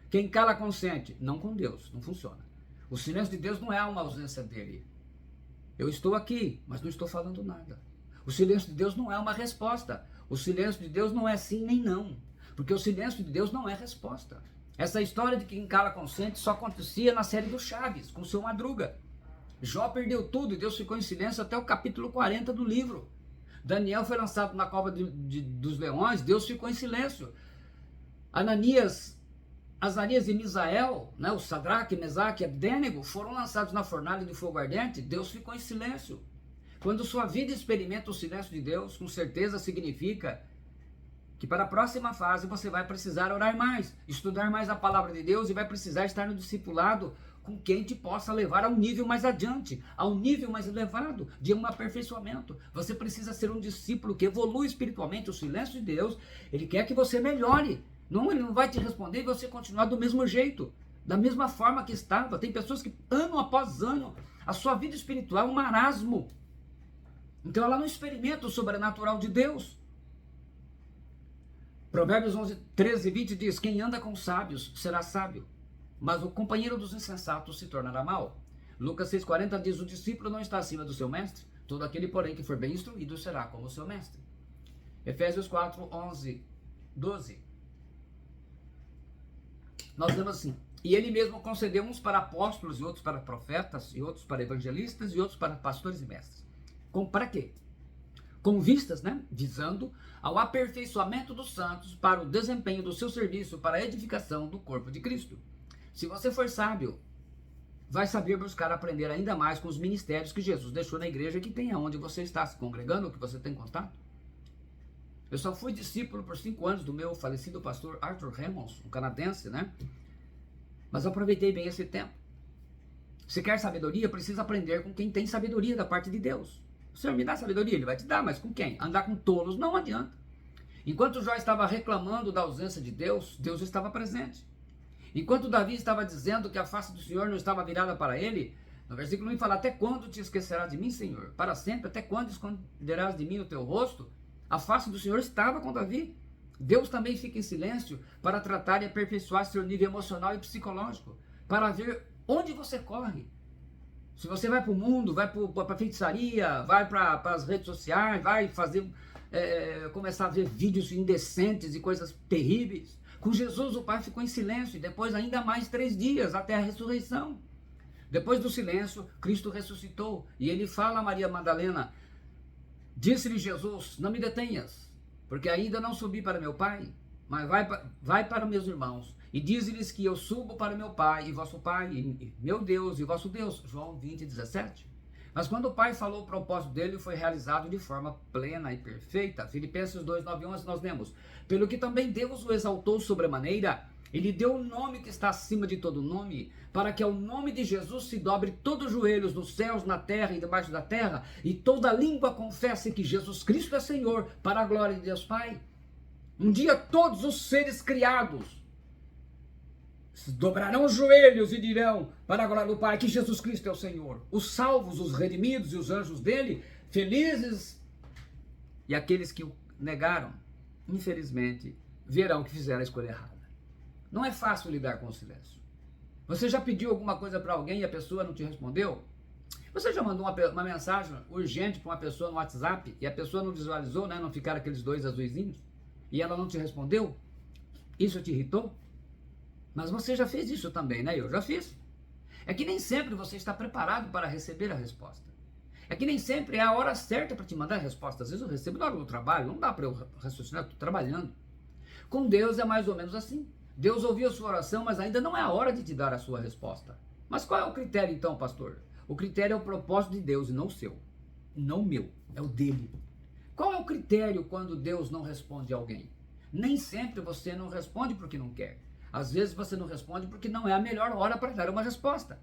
[SPEAKER 1] quem cala consente. Não com Deus, não funciona. O silêncio de Deus não é uma ausência dele. Eu estou aqui, mas não estou falando nada. O silêncio de Deus não é uma resposta. O silêncio de Deus não é sim nem não. Porque o silêncio de Deus não é resposta. Essa história de quem cala consente só acontecia na série do Chaves, com o seu Madruga. Jó perdeu tudo e Deus ficou em silêncio até o capítulo 40 do livro. Daniel foi lançado na cova dos leões, Deus ficou em silêncio. Ananias, Azarias e Misael, né, o Sadraque, Mesaque e Abdênego, foram lançados na fornalha de fogo ardente, Deus ficou em silêncio. Quando sua vida experimenta o silêncio de Deus, com certeza significa que para a próxima fase você vai precisar orar mais, estudar mais a palavra de Deus e vai precisar estar no discipulado com quem te possa levar a um nível mais adiante, a um nível mais elevado, de um aperfeiçoamento. Você precisa ser um discípulo que evolui espiritualmente. O silêncio de Deus, Ele quer que você melhore. Não, Ele não vai te responder e você continuar do mesmo jeito, da mesma forma que estava. Tem pessoas que ano após ano, a sua vida espiritual é um marasmo. Então ela não experimenta o sobrenatural de Deus. Provérbios 13:20 diz: quem anda com sábios será sábio, mas o companheiro dos insensatos se tornará mau. Lucas 6:40 diz: o discípulo não está acima do seu mestre, todo aquele, porém, que for bem instruído será como o seu mestre. Efésios 4:11-12. Nós lemos assim: e ele mesmo concedeu uns para apóstolos, e outros para profetas, e outros para evangelistas, e outros para pastores e mestres. Para quê? Com vistas, né? Visando ao aperfeiçoamento dos santos para o desempenho do seu serviço para a edificação do corpo de Cristo. Se você for sábio, vai saber buscar aprender ainda mais com os ministérios que Jesus deixou na igreja que tem aonde você está se congregando, que você tem contato. Eu só fui discípulo por 5 anos do meu falecido pastor Arthur Hammonds, um canadense, né? Mas eu aproveitei bem esse tempo. Se quer sabedoria, precisa aprender com quem tem sabedoria da parte de Deus. O Senhor me dá sabedoria, Ele vai te dar, mas com quem? Andar com tolos não adianta. Enquanto Jó estava reclamando da ausência de Deus, Deus estava presente. Enquanto Davi estava dizendo que a face do Senhor não estava virada para ele, no versículo 1 fala: até quando te esquecerás de mim, Senhor? Para sempre? Até quando esconderás de mim o teu rosto? A face do Senhor estava com Davi. Deus também fica em silêncio para tratar e aperfeiçoar seu nível emocional e psicológico, para ver onde você corre. Se você vai para o mundo, vai para a feitiçaria, vai para as redes sociais, vai fazer, começar a ver vídeos indecentes e coisas terríveis. Com Jesus o Pai ficou em silêncio e depois ainda mais 3 dias até a ressurreição. Depois do silêncio, Cristo ressuscitou e ele fala a Maria Madalena, disse-lhe Jesus, não me detenhas, porque ainda não subi para meu Pai, mas vai para meus irmãos, e diz-lhes que eu subo para meu Pai e vosso Pai, e meu Deus e vosso Deus. João 20, 17. Mas quando o Pai falou, o propósito dele foi realizado de forma plena e perfeita. Filipenses 2, 9 e 11 nós lemos, pelo que também Deus o exaltou sobremaneira, ele deu o nome que está acima de todo nome, para que ao nome de Jesus se dobre todos os joelhos nos céus, na terra e debaixo da terra, e toda língua confesse que Jesus Cristo é Senhor, para a glória de Deus Pai. Um dia todos os seres criados dobrarão os joelhos e dirão, para a glória do Pai, que Jesus Cristo é o Senhor. Os salvos, os redimidos e os anjos dele, felizes, e aqueles que o negaram, infelizmente, verão que fizeram a escolha errada. Não é fácil lidar com o silêncio. Você já pediu alguma coisa para alguém e a pessoa não te respondeu? Você já mandou uma mensagem urgente para uma pessoa no WhatsApp e a pessoa não visualizou, né? Não ficaram aqueles 2 azuizinhos? E ela não te respondeu? Isso te irritou? Mas você já fez isso também, né? Eu já fiz. É que nem sempre você está preparado para receber a resposta. É que nem sempre é a hora certa para te mandar a resposta. Às vezes eu recebo na hora do trabalho, não dá para eu raciocinar, estou trabalhando. Com Deus é mais ou menos assim. Deus ouviu a sua oração, mas ainda não é a hora de te dar a sua resposta. Mas qual é o critério então, pastor? O critério é o propósito de Deus e não o seu. Não o meu, é o dele. Qual é o critério quando Deus não responde a alguém? Nem sempre você não responde porque não quer. Às vezes você não responde porque não é a melhor hora para dar uma resposta.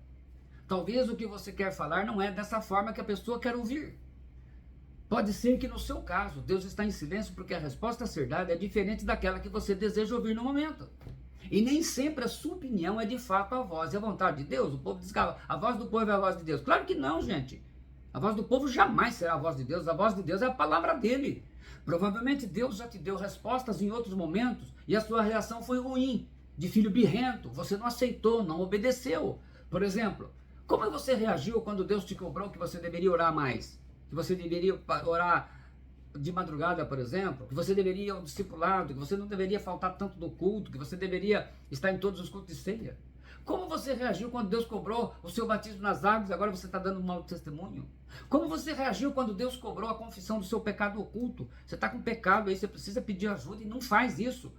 [SPEAKER 1] Talvez o que você quer falar não é dessa forma que a pessoa quer ouvir. Pode ser que no seu caso, Deus está em silêncio porque a resposta a ser dada é diferente daquela que você deseja ouvir no momento. E nem sempre a sua opinião é de fato a voz e a vontade de Deus. O povo diz que a voz do povo é a voz de Deus. Claro que não, gente. A voz do povo jamais será a voz de Deus. A voz de Deus é a palavra dele. Provavelmente Deus já te deu respostas em outros momentos e a sua reação foi ruim, de filho birrento. Você não aceitou, não obedeceu. Por exemplo, como você reagiu quando Deus te cobrou que você deveria orar mais? Que você deveria orar de madrugada, por exemplo, que você deveria ir ao discipulado, que você não deveria faltar tanto do culto, que você deveria estar em todos os cultos de ceia. Como você reagiu quando Deus cobrou o seu batismo nas águas e agora você está dando um mau testemunho? Como você reagiu quando Deus cobrou a confissão do seu pecado oculto? Você está com pecado aí, você precisa pedir ajuda e não faz isso.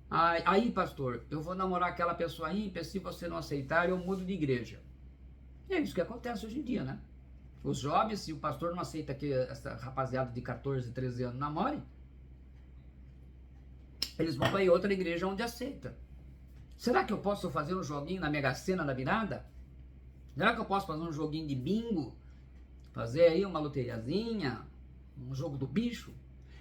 [SPEAKER 1] Aí, pastor, eu vou namorar aquela pessoa ímpia, se você não aceitar, eu mudo de igreja. E é isso que acontece hoje em dia, né? Os jovens, se o pastor não aceita que essa rapaziada de 14, 13 anos namore, eles vão para outra igreja onde aceita. Será que eu posso fazer um joguinho na Mega Sena da virada? Será que eu posso fazer um joguinho de bingo? Fazer aí uma loteriazinha? Um jogo do bicho?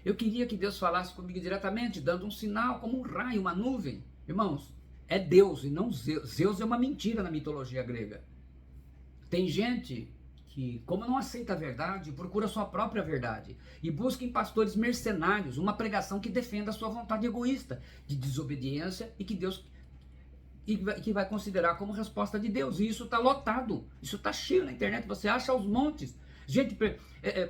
[SPEAKER 1] Eu queria que Deus falasse comigo diretamente, dando um sinal, como um raio, uma nuvem. Irmãos, é Deus e não Zeus. Zeus é uma mentira na mitologia grega. Tem gente que, como não aceita a verdade, procura a sua própria verdade e busca em pastores mercenários uma pregação que defenda a sua vontade egoísta de desobediência e que Deus que vai considerar como resposta de Deus. E isso está lotado, isso está cheio na internet, você acha aos montes. Gente,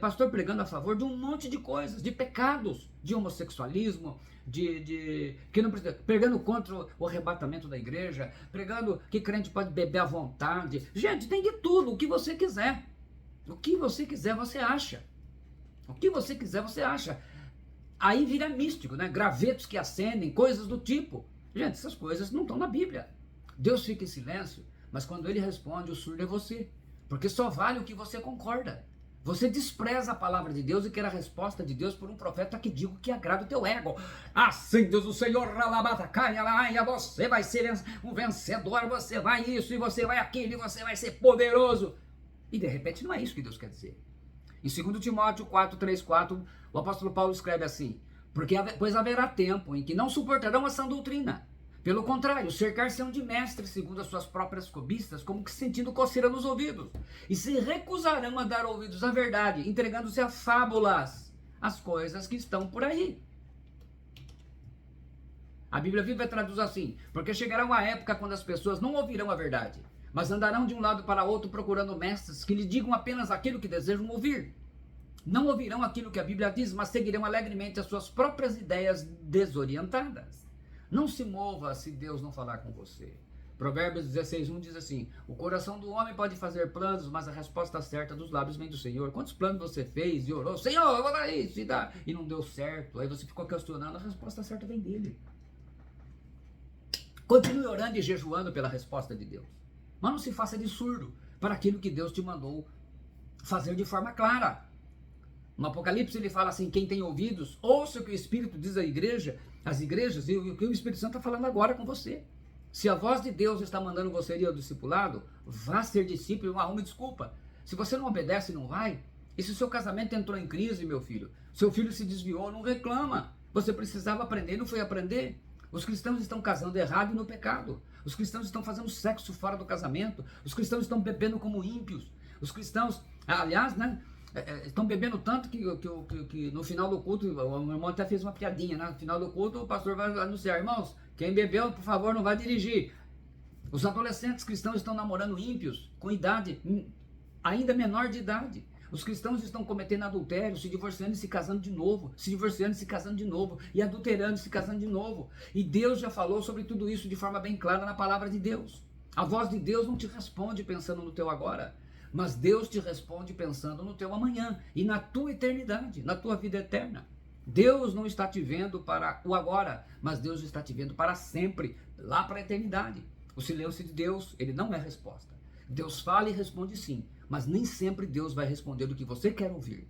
[SPEAKER 1] pastor pregando a favor de um monte de coisas, de pecados, de homossexualismo, que não precisa, pregando contra o arrebatamento da igreja, pregando que crente pode beber à vontade. Gente, tem de tudo, o que você quiser. O que você quiser, você acha. O que você quiser, você acha. Aí vira místico, né? Gravetos que acendem, coisas do tipo. Gente, essas coisas não estão na Bíblia. Deus fica em silêncio, mas quando ele responde, o surdo é você. Porque só vale o que você concorda. Você despreza a palavra de Deus e quer a resposta de Deus por um profeta que diga o que agrada o teu ego. Assim diz o Senhor, você vai ser um vencedor, você vai isso, e você vai aquilo, e você vai ser poderoso. E de repente não é isso que Deus quer dizer. Em 2 Timóteo 4, 3, 4, o apóstolo Paulo escreve assim, pois haverá tempo em que não suportarão a sã doutrina. Pelo contrário, cercar-se-ão de mestres segundo as suas próprias cobiças, como que sentindo coceira nos ouvidos. E se recusarão a dar ouvidos à verdade, entregando-se a fábulas. as coisas que estão por aí. A Bíblia Viva traduz assim: porque chegará uma época quando as pessoas não ouvirão a verdade, mas andarão de um lado para outro procurando mestres que lhe digam apenas aquilo que desejam ouvir. Não ouvirão aquilo que a Bíblia diz, mas seguirão alegremente as suas próprias ideias desorientadas. Não se mova se Deus não falar com você. Provérbios 16:1 diz assim: o coração do homem pode fazer planos, mas a resposta certa dos lábios vem do Senhor. Quantos planos você fez e orou? Senhor, eu vou dar isso e não deu certo. Aí você ficou questionando, a resposta certa vem dele. Continue orando e jejuando pela resposta de Deus. Mas não se faça de surdo para aquilo que Deus te mandou fazer de forma clara. No Apocalipse ele fala assim: quem tem ouvidos, ouça o que o Espírito diz à igreja, às igrejas, e o que o Espírito Santo está falando agora com você. Se a voz de Deus está mandando você ir ao discipulado, vá ser discípulo e não arrume desculpa. Se você não obedece, não vai. E se o seu casamento entrou em crise, meu filho, seu filho se desviou, não reclama. Você precisava aprender, não foi aprender. Os cristãos estão casando errado e no pecado. Os cristãos estão fazendo sexo fora do casamento. Os cristãos estão bebendo como ímpios. Os cristãos, aliás, né, estão bebendo tanto que no final do culto, o meu irmão até fez uma piadinha, né? No final do culto o pastor vai anunciar: irmãos, quem bebeu, por favor, não vai dirigir. Os adolescentes cristãos estão namorando ímpios com idade ainda menor de idade. Os cristãos estão cometendo adultério, se divorciando e se casando de novo, se divorciando e se casando de novo, e adulterando e se casando de novo. E Deus já falou sobre tudo isso de forma bem clara na palavra de Deus. A voz de Deus não te responde pensando no teu agora, mas Deus te responde pensando no teu amanhã e na tua eternidade, na tua vida eterna. Deus não está te vendo para o agora, mas Deus está te vendo para sempre, lá para a eternidade. O silêncio de Deus, ele não é resposta. Deus fala e responde sim, mas nem sempre Deus vai responder do que você quer ouvir.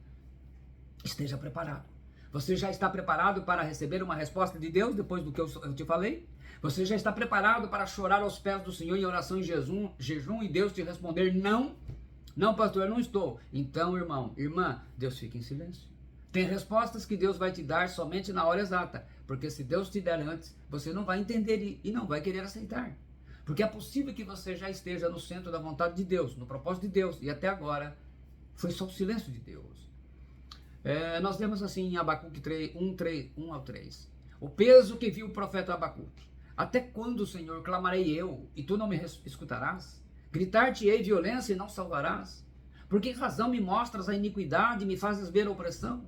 [SPEAKER 1] Esteja preparado. Você já está preparado para receber uma resposta de Deus depois do que eu te falei? Você já está preparado para chorar aos pés do Senhor em oração e jejum e Deus te responder não? Não, pastor, eu não estou. Então, irmão, irmã, Deus fica em silêncio. Tem respostas que Deus vai te dar somente na hora exata, porque se Deus te der antes, você não vai entender e não vai querer aceitar. Porque é possível que você já esteja no centro da vontade de Deus, no propósito de Deus, e até agora foi só o silêncio de Deus. Nós vemos assim em Abacuque 1-3. O peso que viu o profeta Abacuque. Até quando, Senhor, clamarei eu, e tu não me escutarás? Gritar-te-ei violência e não salvarás? Por que razão me mostras a iniquidade e me fazes ver a opressão?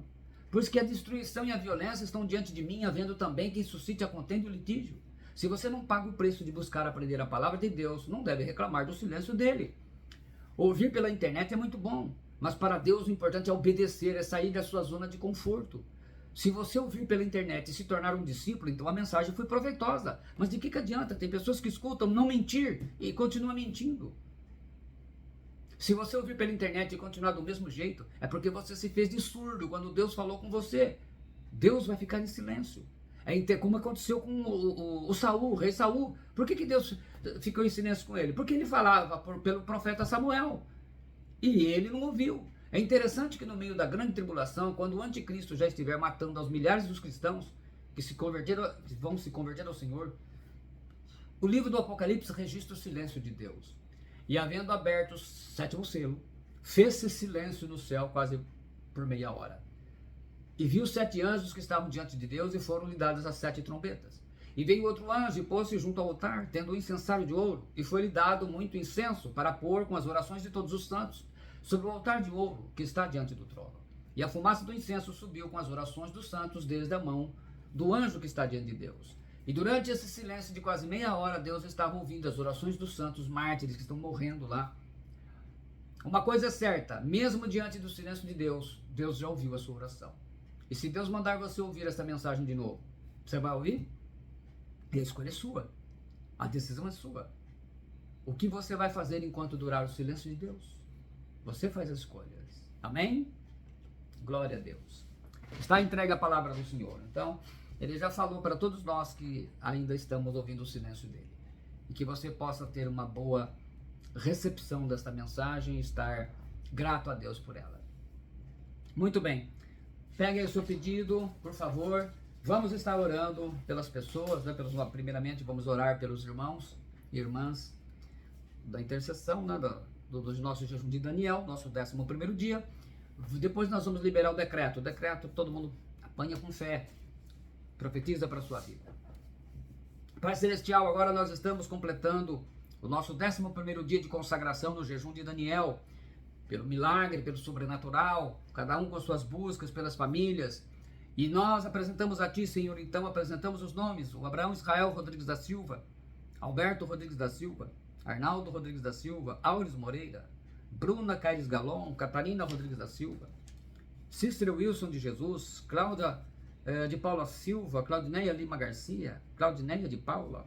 [SPEAKER 1] Pois que a destruição e a violência estão diante de mim, havendo também quem suscite a contenda e o litígio. Se você não paga o preço de buscar aprender a palavra de Deus, não deve reclamar do silêncio dele. Ouvir pela internet é muito bom, mas para Deus o importante é obedecer, é sair da sua zona de conforto. Se você ouvir pela internet e se tornar um discípulo, então a mensagem foi proveitosa. Mas de que adianta? Tem pessoas que escutam não mentir e continuam mentindo. Se você ouvir pela internet e continuar do mesmo jeito, é porque você se fez de surdo quando Deus falou com você. Deus vai ficar em silêncio. Como aconteceu com o rei Saul. Por que Deus ficou em silêncio com ele? Porque ele falava pelo profeta Samuel. E ele não ouviu. É interessante que no meio da grande tribulação, quando o anticristo já estiver matando aos milhares dos cristãos que vão se converter ao Senhor, o livro do Apocalipse registra o silêncio de Deus. E havendo aberto o 7º selo, fez-se silêncio no céu quase por meia hora. E viu 7 anjos que estavam diante de Deus e foram-lhe dadas as 7 trombetas. E veio outro anjo e pôs-se junto ao altar, tendo um incensário de ouro, e foi-lhe dado muito incenso para pôr com as orações de todos os santos sobre o altar de ouro que está diante do trono. E a fumaça do incenso subiu com as orações dos santos desde a mão do anjo que está diante de Deus. E durante esse silêncio de quase meia hora, Deus estava ouvindo as orações dos santos mártires que estão morrendo lá. Uma coisa é certa, mesmo diante do silêncio de Deus, Deus já ouviu a sua oração. E se Deus mandar você ouvir essa mensagem de novo, você vai ouvir? E a escolha é sua. A decisão é sua. O que você vai fazer enquanto durar o silêncio de Deus? Você faz as escolhas. Amém? Glória a Deus. Está entregue a palavra do Senhor. Então, ele já falou para todos nós que ainda estamos ouvindo o silêncio dele. E que você possa ter uma boa recepção desta mensagem e estar grato a Deus por ela. Muito bem. Pegue aí o seu pedido, por favor. Vamos estar orando pelas pessoas, né? Primeiramente, vamos orar pelos irmãos e irmãs da intercessão, né? Do nosso jejum de Daniel, nosso 11º dia. Depois nós vamos liberar o decreto. O decreto todo mundo apanha com fé, profetiza para a sua vida. Pai Celestial, agora nós estamos completando o nosso 11º dia de consagração no jejum de Daniel, pelo milagre, pelo sobrenatural, cada um com suas buscas pelas famílias. E nós apresentamos a Ti, Senhor, então apresentamos os nomes: o Abraão Israel Rodrigues da Silva, Alberto Rodrigues da Silva, Arnaldo Rodrigues da Silva, Auris Moreira, Bruna Caires Galon, Catarina Rodrigues da Silva, Cícero Wilson de Jesus, Cláudia de Paula Silva, Claudineia Lima Garcia, Claudineia de Paula,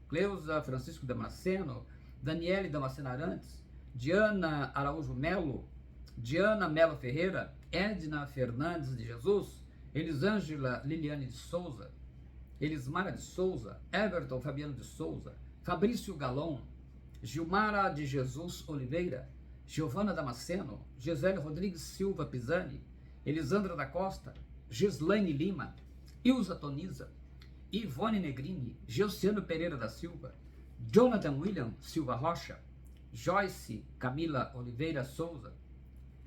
[SPEAKER 1] Cleusa Francisco Damasceno, Daniele Damasceno Arantes, Diana Araújo Melo, Diana Melo Ferreira, Edna Fernandes de Jesus, Elisângela Liliane de Souza, Elismara de Souza, Everton Fabiano de Souza, Fabrício Galon, Gilmara de Jesus Oliveira, Giovana Damasceno, Gisele Rodrigues Silva Pisani, Elisandra da Costa, Gislaine Lima, Ilza Toniza, Ivone Negrini, Geuciano Pereira da Silva, Jonathan William Silva Rocha, Joyce Camila Oliveira Souza,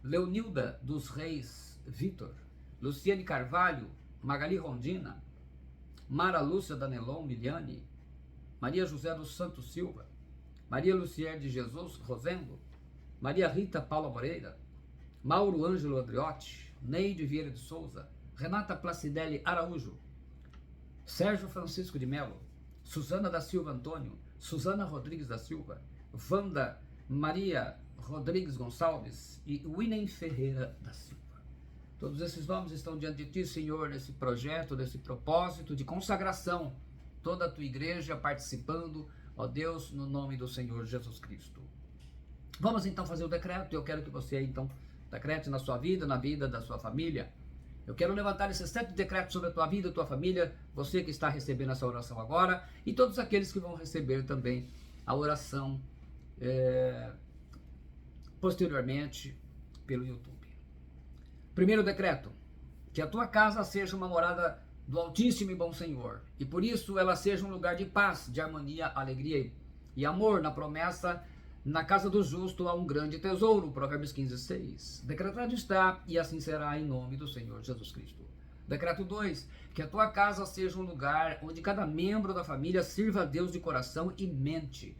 [SPEAKER 1] Leonilda dos Reis Vitor, Luciane Carvalho, Magali Rondina, Mara Lúcia Danelon Miliane, Maria José dos Santos Silva, Maria Lucier de Jesus Rosendo, Maria Rita Paula Moreira, Mauro Ângelo Andriotti, Neide Vieira de Souza, Renata Placidelli Araújo, Sérgio Francisco de Melo, Suzana da Silva Antônio, Suzana Rodrigues da Silva, Wanda Maria Rodrigues Gonçalves e Winem Ferreira da Silva. Todos esses nomes estão diante de Ti, Senhor, nesse projeto, nesse propósito de consagração. Toda a Tua igreja participando, ó Deus, no nome do Senhor Jesus Cristo. Vamos então fazer o decreto. Eu quero que você então decrete na sua vida, na vida da sua família. Eu quero levantar esses 7 decretos sobre a tua vida, a tua família, você que está recebendo essa oração agora e todos aqueles que vão receber também a oração posteriormente pelo YouTube. Primeiro decreto: que a tua casa seja uma morada do Altíssimo e Bom Senhor, e por isso ela seja um lugar de paz, de harmonia, alegria e amor. Na promessa, na casa do justo há um grande tesouro. Provérbios 15:6. Decretado está, e assim será, em nome do Senhor Jesus Cristo. Decreto 2: que a tua casa seja um lugar onde cada membro da família sirva a Deus de coração e mente,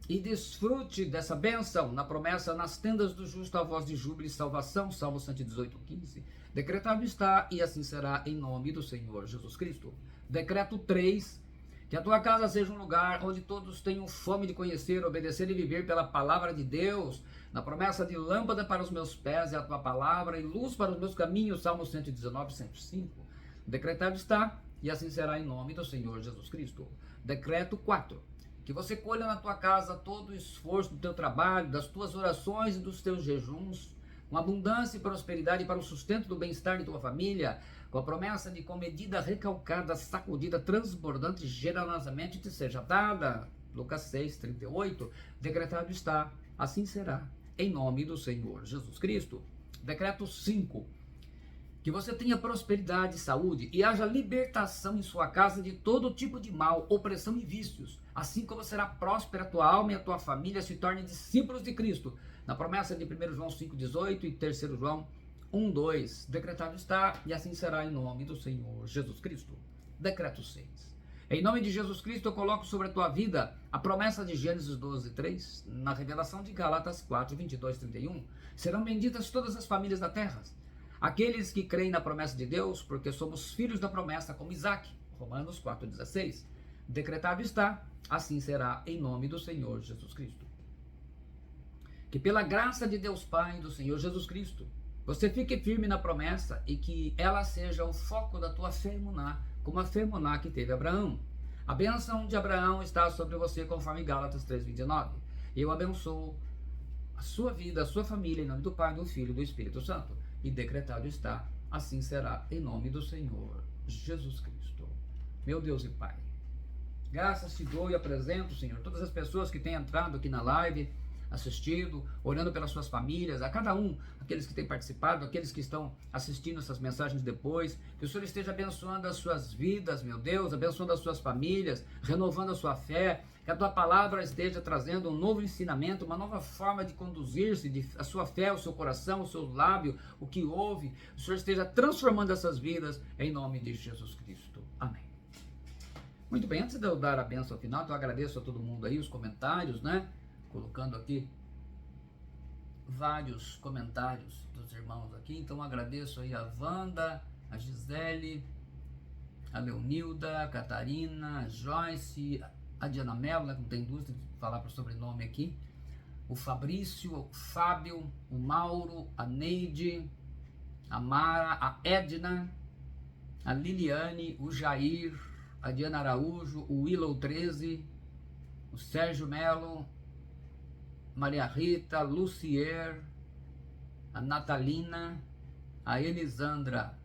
[SPEAKER 1] e desfrute dessa bênção. Na promessa, nas tendas do justo a voz de júbilo e salvação. Salmo 118:15. Decretado está, e assim será, em nome do Senhor Jesus Cristo. Decreto 3: que a tua casa seja um lugar onde todos tenham fome de conhecer, obedecer e viver pela palavra de Deus. Na promessa de lâmpada para os meus pés é a tua palavra e luz para os meus caminhos. Salmo 119:105. Decretado está, e assim será, em nome do Senhor Jesus Cristo. Decreto 4: que você colha na tua casa todo o esforço do teu trabalho, das tuas orações e dos teus jejuns, com abundância e prosperidade para o sustento do bem-estar de tua família, com a promessa de com medida recalcada, sacudida, transbordante, generosamente te seja dada. Lucas 6:38. Decretado está, assim será, em nome do Senhor Jesus Cristo. Decreto 5: que você tenha prosperidade, saúde e haja libertação em sua casa de todo tipo de mal, opressão e vícios, assim como será próspera a tua alma e a tua família se tornem discípulos de Cristo. Na promessa de 1 João 5:18 e 3 João 1:2. Decretado está, e assim será, em nome do Senhor Jesus Cristo. Decreto 6: em nome de Jesus Cristo eu coloco sobre a tua vida a promessa de Gênesis 12:3, na revelação de Galatas 4:22-31. Serão benditas todas as famílias da terra, aqueles que creem na promessa de Deus, porque somos filhos da promessa, como Isaac. Romanos 4:16. Decretado está, assim será, em nome do Senhor Jesus Cristo. Que pela graça de Deus Pai e do Senhor Jesus Cristo, você fique firme na promessa e que ela seja o foco da tua fé emuná, como a fé emuná que teve Abraão. A bênção de Abraão está sobre você, conforme Gálatas 3:29. Eu abençoo a sua vida, a sua família, em nome do Pai, do Filho e do Espírito Santo. E decretado está, assim será, em nome do Senhor Jesus Cristo. Meu Deus e Pai, graças te dou e apresento, Senhor, todas as pessoas que têm entrado aqui na live, assistido, orando pelas suas famílias, a cada um, aqueles que têm participado, aqueles que estão assistindo essas mensagens depois, que o Senhor esteja abençoando as suas vidas, meu Deus, abençoando as suas famílias, renovando a sua fé, que a tua palavra esteja trazendo um novo ensinamento, uma nova forma de conduzir-se, a sua fé, o seu coração, o seu lábio, o que ouve, o Senhor esteja transformando essas vidas, em nome de Jesus Cristo. Amém. Muito bem, antes de eu dar a bênção final, eu agradeço a todo mundo aí, os comentários, né? Colocando aqui vários comentários dos irmãos aqui, então agradeço aí a Wanda, a Gisele, a Leonilda, a Catarina, a Joyce, a Diana Mello, né, que não tem dúvida de falar para o sobrenome aqui, o Fabrício, o Fábio, o Mauro, a Neide, a Mara, a Edna, a Liliane, o Jair, a Diana Araújo, o Willow 13, o Sérgio Melo, Maria Rita, Lucier, a Natalina, a Elisandra,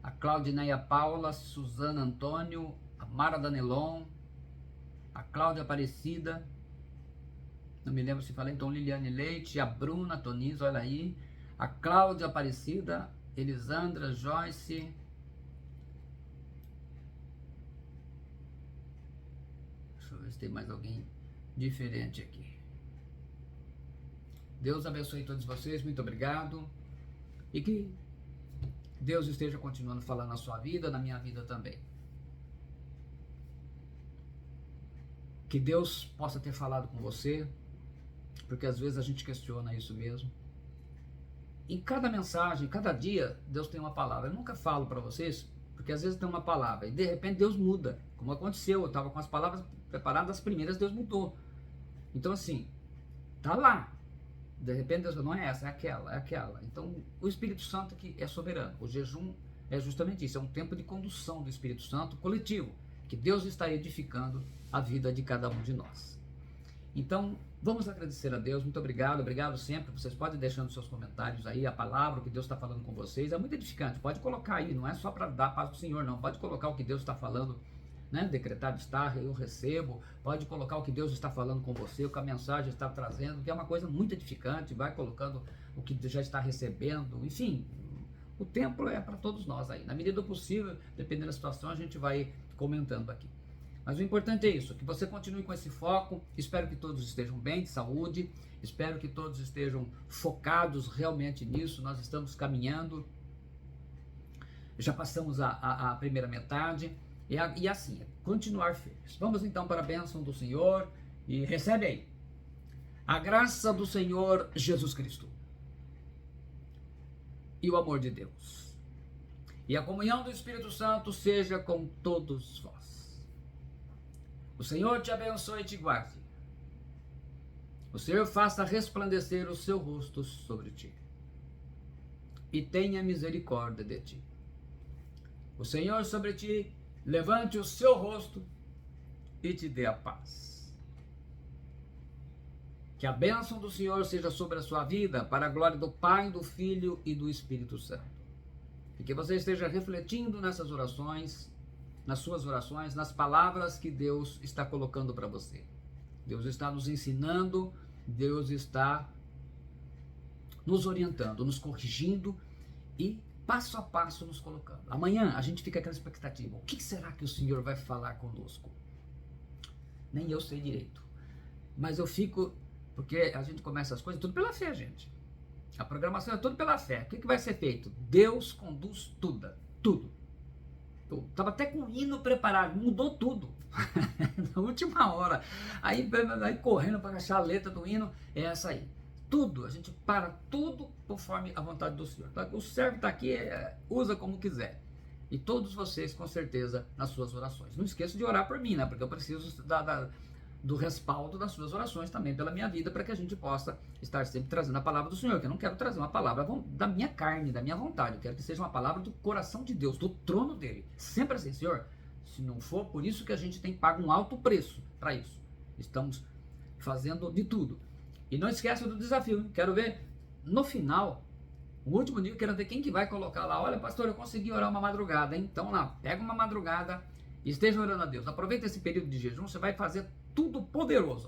[SPEAKER 1] a Claudineia Paula, Suzana Antônio, a Mara Danelon, a Cláudia Aparecida, não me lembro se falei, então Liliane Leite, a Bruna Toniz, olha aí, a Cláudia Aparecida, Elisandra, Joyce, deixa eu ver se tem mais alguém diferente aqui. Deus abençoe todos vocês, muito obrigado, e que Deus esteja continuando falando na sua vida, na minha vida também. Que Deus possa ter falado com você, porque às vezes a gente questiona isso mesmo. Em cada mensagem, cada dia, Deus tem uma palavra. Eu nunca falo para vocês, porque às vezes tem uma palavra e de repente Deus muda, como aconteceu. Eu estava com as palavras preparadas, as primeiras Deus mudou. Então assim, tá lá. De repente Deus não é essa, é aquela. Então o Espírito Santo que é soberano. O jejum é justamente isso, é um tempo de condução do Espírito Santo coletivo, que Deus está edificando a vida de cada um de nós. Então, vamos agradecer a Deus, muito obrigado, obrigado sempre. Vocês podem deixar nos seus comentários aí a palavra, o que Deus está falando com vocês, é muito edificante, pode colocar aí, não é só para dar paz do Senhor, não, pode colocar o que Deus está falando, né? Decretado está, eu recebo, pode colocar o que Deus está falando com você, o que a mensagem está trazendo, que é uma coisa muito edificante, vai colocando o que já está recebendo, enfim, o templo é para todos nós aí, na medida do possível, dependendo da situação, a gente vai comentando aqui. Mas o importante é isso, que você continue com esse foco, espero que todos estejam bem, de saúde, espero que todos estejam focados realmente nisso, nós estamos caminhando, já passamos a primeira metade, e assim, continuar firmes. Vamos então para a bênção do Senhor, e recebe aí, a graça do Senhor Jesus Cristo, e o amor de Deus, e a comunhão do Espírito Santo seja com todos vós. O Senhor te abençoe e te guarde. O Senhor faça resplandecer o seu rosto sobre ti e tenha misericórdia de ti. O Senhor sobre ti levante o seu rosto e te dê a paz. Que a bênção do Senhor seja sobre a sua vida, para a glória do Pai, do Filho e do Espírito Santo. E que você esteja refletindo nessas orações, nas suas orações, nas palavras que Deus está colocando para você. Deus está nos ensinando, Deus está nos orientando, nos corrigindo e passo a passo nos colocando. Amanhã a gente fica com aquela expectativa, o que será que o Senhor vai falar conosco? Nem eu sei direito, mas eu fico, porque a gente começa as coisas tudo pela fé, gente. A programação é tudo pela fé. O que vai ser feito? Deus conduz tudo. Estava até com o hino preparado, mudou tudo na última hora, aí correndo para achar a letra do hino, é essa aí, tudo, a gente para tudo conforme a vontade do Senhor. O servo está aqui, usa como quiser, e todos vocês com certeza nas suas orações, não esqueça de orar por mim, né? Porque eu preciso do respaldo das suas orações também pela minha vida, para que a gente possa estar sempre trazendo a palavra do Senhor, que eu não quero trazer uma palavra da minha carne, da minha vontade, eu quero que seja uma palavra do coração de Deus, do trono dele, sempre assim, Senhor, se não for, por isso que a gente tem que pagar um alto preço para isso, estamos fazendo de tudo, e não esqueça do desafio, hein? Quero ver no final, o último dia, quero ver quem que vai colocar lá, olha pastor, eu consegui orar uma madrugada, hein? Então lá, pega uma madrugada, esteja orando a Deus, aproveita esse período de jejum, você vai fazer tudo poderoso.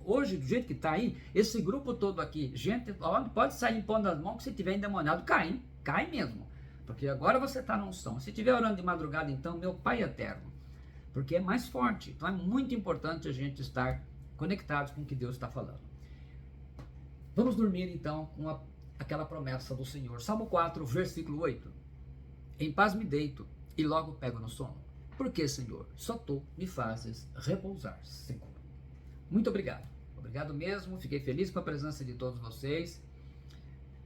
[SPEAKER 1] Hoje, do jeito que está aí, esse grupo todo aqui, gente, pode sair impondo as mãos que se tiver endemoniado, cai, hein? Cai mesmo. Porque agora você está na unção. Se estiver orando de madrugada, então, meu Pai eterno, porque é mais forte. Então é muito importante a gente estar conectados com o que Deus está falando. Vamos dormir então com aquela promessa do Senhor. Salmo 4, versículo 8. Em paz me deito e logo pego no sono. Porque, Senhor, só Tu me fazes repousar seguro. Muito obrigado. Obrigado mesmo. Fiquei feliz com a presença de todos vocês.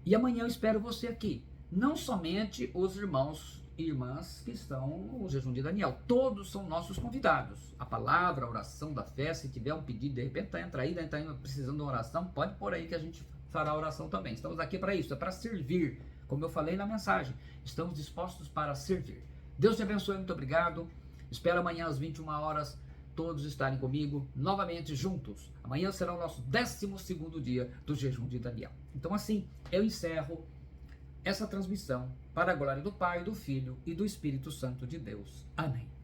[SPEAKER 1] E amanhã eu espero você aqui. Não somente os irmãos e irmãs que estão no jejum de Daniel. Todos são nossos convidados. A palavra, a oração da fé, se tiver um pedido, de repente está indo precisando de uma oração, pode pôr aí que a gente fará a oração também. Estamos aqui para isso, é para servir. Como eu falei na mensagem, estamos dispostos para servir. Deus te abençoe, muito obrigado. Espero amanhã às 21 horas todos estarem comigo novamente juntos. Amanhã será o nosso 12º dia do jejum de Daniel. Então assim, eu encerro essa transmissão para a glória do Pai, do Filho e do Espírito Santo de Deus. Amém.